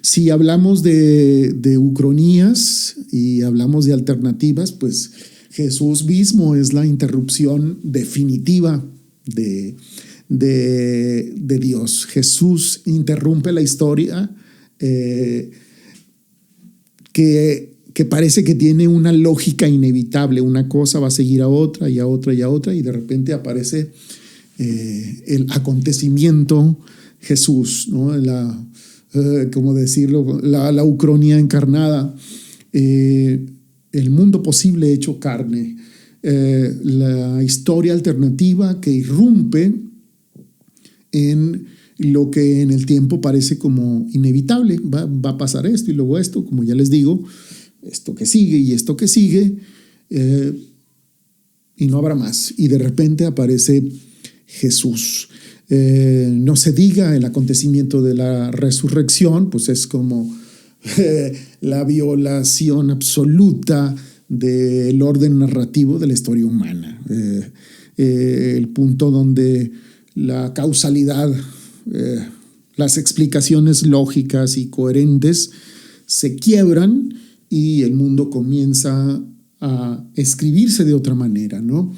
Speaker 1: Si hablamos de ucronías y hablamos de alternativas, pues Jesús mismo es la interrupción definitiva de Dios. Jesús interrumpe la historia que parece que tiene una lógica inevitable. Una cosa va a seguir a otra y a otra y a otra, y de repente aparece el acontecimiento Jesús, ¿no? ¿Cómo decirlo? La ucronía encarnada, el mundo posible hecho carne. la historia alternativa que irrumpe en lo que en el tiempo parece como inevitable. Va a pasar esto y luego esto, como ya les digo, esto que sigue y esto que sigue, y no habrá más. Y de repente aparece Jesús. No se diga el acontecimiento de la resurrección, pues es como la violación absoluta del orden narrativo de la historia humana. El punto donde la causalidad, las explicaciones lógicas y coherentes se quiebran y el mundo comienza a escribirse de otra manera, ¿no?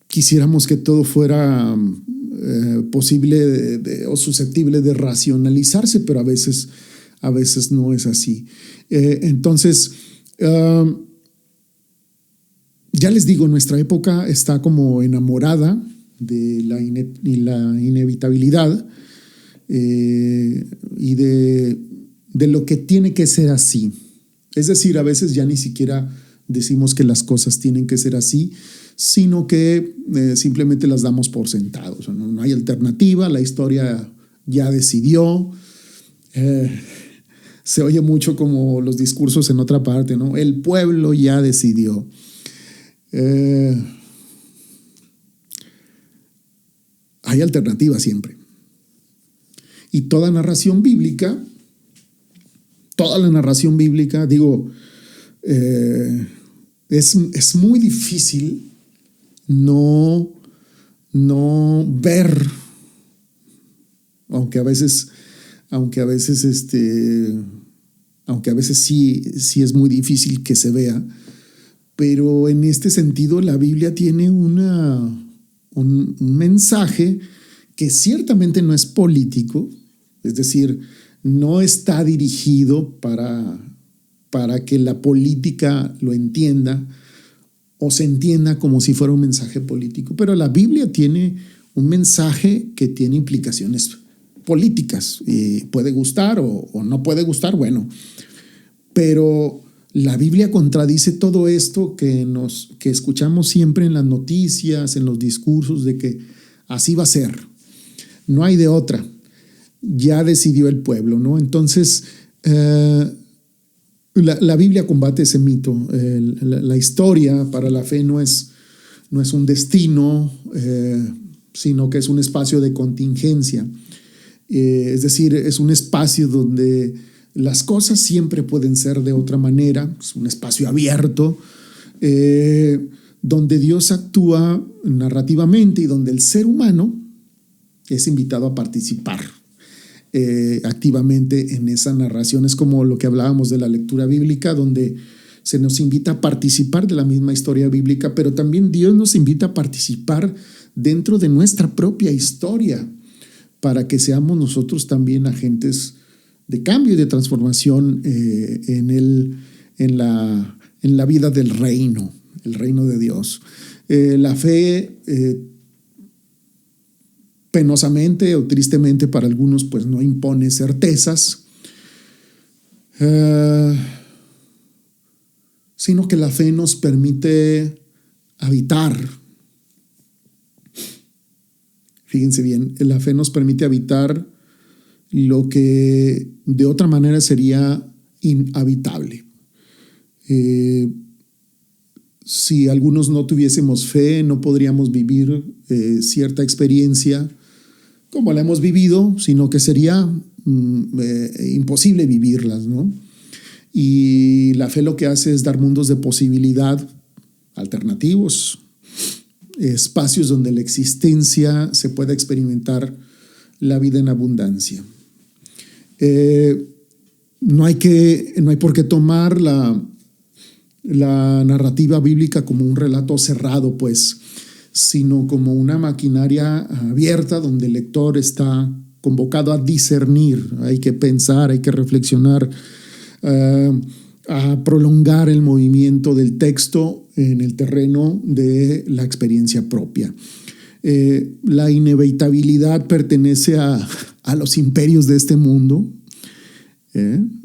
Speaker 1: Quisiéramos que todo fuera posible o susceptible de racionalizarse, pero a veces no es así. Entonces, ya les digo, nuestra época está como enamorada de la inevitabilidad y de lo que tiene que ser así. Es decir, a veces ya ni siquiera decimos que las cosas tienen que ser así, sino que simplemente las damos por sentado. O sea, no hay alternativa, la historia ya decidió. Se oye mucho como los discursos en otra parte, ¿no? El pueblo ya decidió. Hay alternativa siempre. Y toda la narración bíblica, digo, es muy difícil no ver, aunque a veces sí es muy difícil que se vea, pero en este sentido la Biblia tiene un mensaje que ciertamente no es político, es decir, no está dirigido para que la política lo entienda o se entienda como si fuera un mensaje político, pero la Biblia tiene un mensaje que tiene implicaciones políticas, y puede gustar o no puede gustar, bueno, pero la Biblia contradice todo esto que escuchamos siempre en las noticias, en los discursos, de que así va a ser, no hay de otra, ya decidió el pueblo, ¿no? Entonces, la Biblia combate ese mito. La historia para la fe no es un destino, sino que es un espacio de contingencia. Es decir, es un espacio donde las cosas siempre pueden ser de otra manera, es un espacio abierto, donde Dios actúa narrativamente y donde el ser humano es invitado a participar activamente en esa narración. Es como lo que hablábamos de la lectura bíblica, donde se nos invita a participar de la misma historia bíblica, pero también Dios nos invita a participar dentro de nuestra propia historia, para que seamos nosotros también agentes de cambio y de transformación en la vida del reino, el reino de Dios. La fe, penosamente o tristemente para algunos, pues no impone certezas, sino que la fe nos permite habitar. Fíjense bien, la fe nos permite habitar lo que de otra manera sería inhabitable. Si algunos no tuviésemos fe, no podríamos vivir cierta experiencia como la hemos vivido, sino que sería imposible vivirlas, ¿no? Y la fe lo que hace es dar mundos de posibilidad alternativos, espacios donde la existencia se pueda experimentar la vida en abundancia. No hay por qué tomar la narrativa bíblica como un relato cerrado, pues, sino como una maquinaria abierta donde el lector está convocado a discernir. Hay que pensar, hay que reflexionar, a prolongar el movimiento del texto en el terreno de la experiencia propia. La inevitabilidad pertenece a los imperios de este mundo.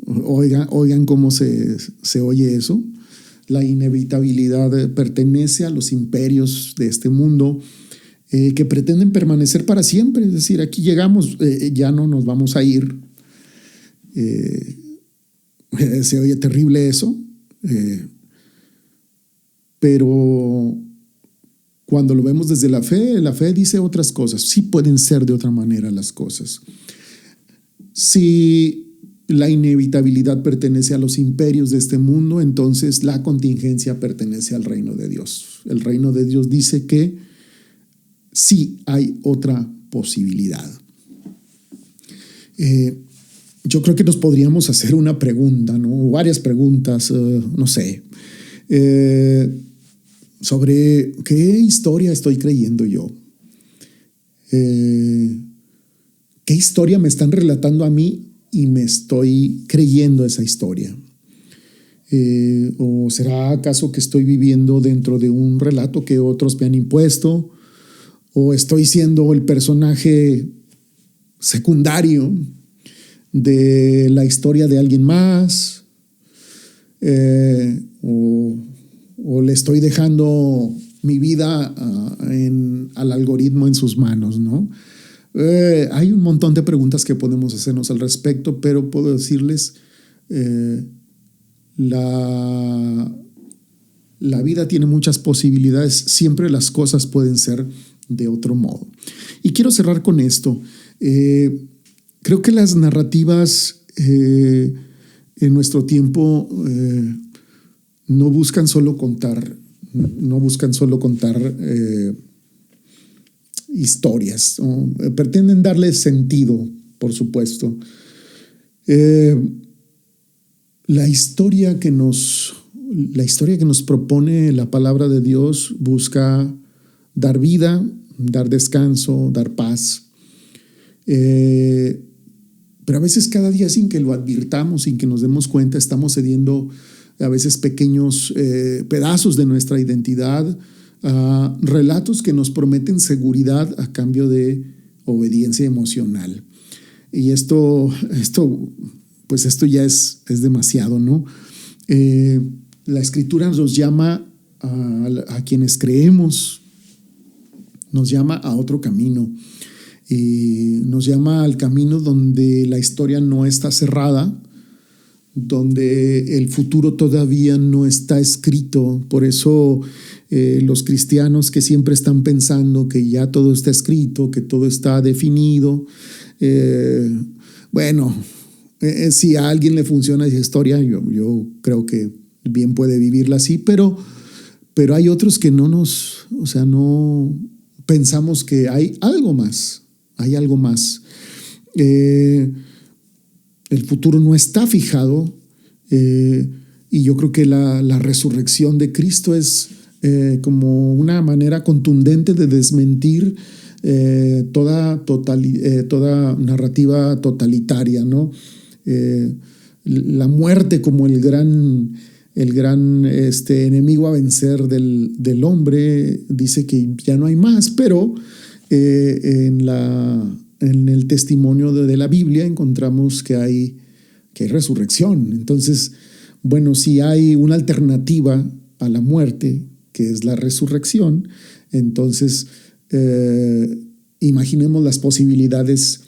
Speaker 1: Oigan cómo se oye eso. la inevitabilidad pertenece a los imperios de este mundo que pretenden permanecer para siempre. Es decir, aquí llegamos, ya no nos vamos a ir. Se oye terrible eso, pero cuando lo vemos desde la fe dice otras cosas. Sí pueden ser de otra manera las cosas. Si la inevitabilidad pertenece a los imperios de este mundo, entonces la contingencia pertenece al reino de Dios. El reino de Dios dice que sí hay otra posibilidad. Yo creo que nos podríamos hacer una pregunta, ¿no? Varias preguntas, no sé, sobre qué historia estoy creyendo yo. ¿Qué historia me están relatando a mí y me estoy creyendo esa historia? ¿O será acaso que estoy viviendo dentro de un relato que otros me han impuesto? ¿O estoy siendo el personaje secundario de la historia de alguien más? ¿O le estoy dejando mi vida al algoritmo en sus manos, ¿no? Hay un montón de preguntas que podemos hacernos al respecto, pero puedo decirles, la vida tiene muchas posibilidades. Siempre las cosas pueden ser de otro modo. Y quiero cerrar con esto. Creo que las narrativas en nuestro tiempo no buscan solo contar historias, ¿no? Pretenden darle sentido, por supuesto. La historia que nos propone la palabra de Dios busca dar vida, dar descanso, dar paz. Pero a veces cada día, sin que lo advirtamos, sin que nos demos cuenta, estamos cediendo a veces pequeños pedazos de nuestra identidad a relatos que nos prometen seguridad a cambio de obediencia emocional. Y esto ya es demasiado, ¿no? La Escritura nos llama a quienes creemos, nos llama a otro camino. Nos llama al camino donde la historia no está cerrada, donde el futuro todavía no está escrito. Por eso los cristianos que siempre están pensando que ya todo está escrito, que todo está definido, si a alguien le funciona esa historia, yo creo que bien puede vivirla así, pero hay otros que no pensamos que hay algo más. Hay algo más. El futuro no está fijado, y yo creo que la resurrección de Cristo es como una manera contundente de desmentir toda narrativa totalitaria, ¿no? La muerte como el gran enemigo a vencer del hombre, dice que ya no hay más, pero en el testimonio de la Biblia encontramos que hay resurrección. Entonces, si hay una alternativa a la muerte, que es la resurrección, entonces imaginemos las posibilidades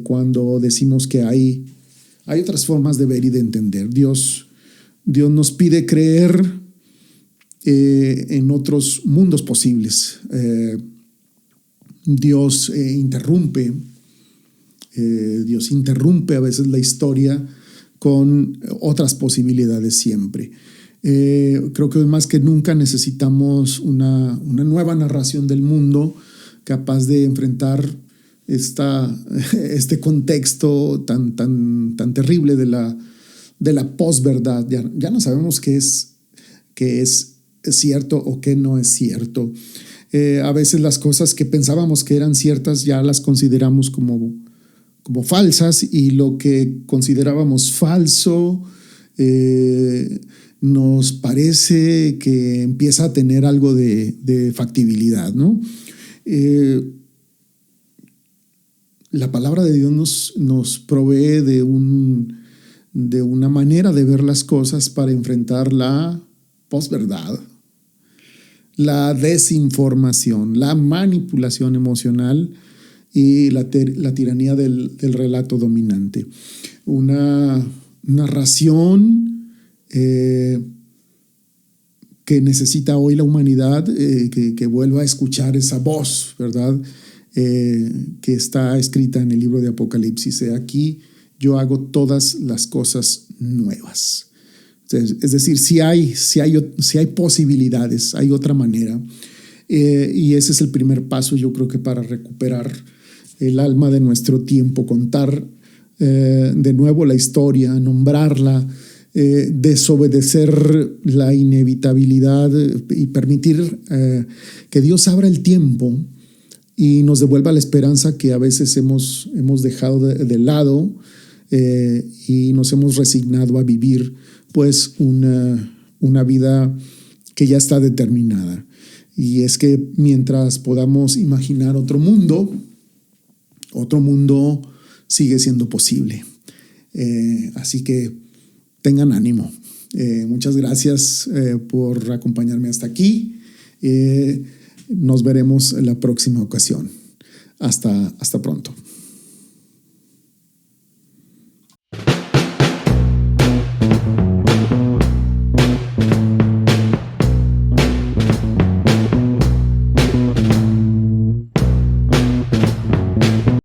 Speaker 1: cuando decimos que hay otras formas de ver y de entender. Dios nos pide creer en otros mundos posibles. Dios interrumpe a veces la historia con otras posibilidades siempre. Creo que hoy más que nunca necesitamos una nueva narración del mundo capaz de enfrentar este contexto tan terrible de la posverdad. Ya no sabemos qué es cierto o qué no es cierto. A veces las cosas que pensábamos que eran ciertas ya las consideramos como falsas, y lo que considerábamos falso nos parece que empieza a tener algo de factibilidad, ¿no? La palabra de Dios nos provee de una manera de ver las cosas para enfrentar la posverdad, la desinformación, la manipulación emocional y la tiranía del relato dominante. Una narración que necesita hoy la humanidad, que vuelva a escuchar esa voz, ¿verdad? Que está escrita en el libro de Apocalipsis. Aquí yo hago todas las cosas nuevas. Es decir, si hay posibilidades, hay otra manera. Y ese es el primer paso, yo creo que para recuperar el alma de nuestro tiempo, contar de nuevo la historia, nombrarla, desobedecer la inevitabilidad y permitir que Dios abra el tiempo y nos devuelva la esperanza que a veces hemos dejado de lado y nos hemos resignado a vivir pues una vida que ya está determinada. Y es que mientras podamos imaginar otro mundo sigue siendo posible. Así que tengan ánimo. Muchas gracias por acompañarme hasta aquí. Nos veremos en la próxima ocasión. Hasta pronto.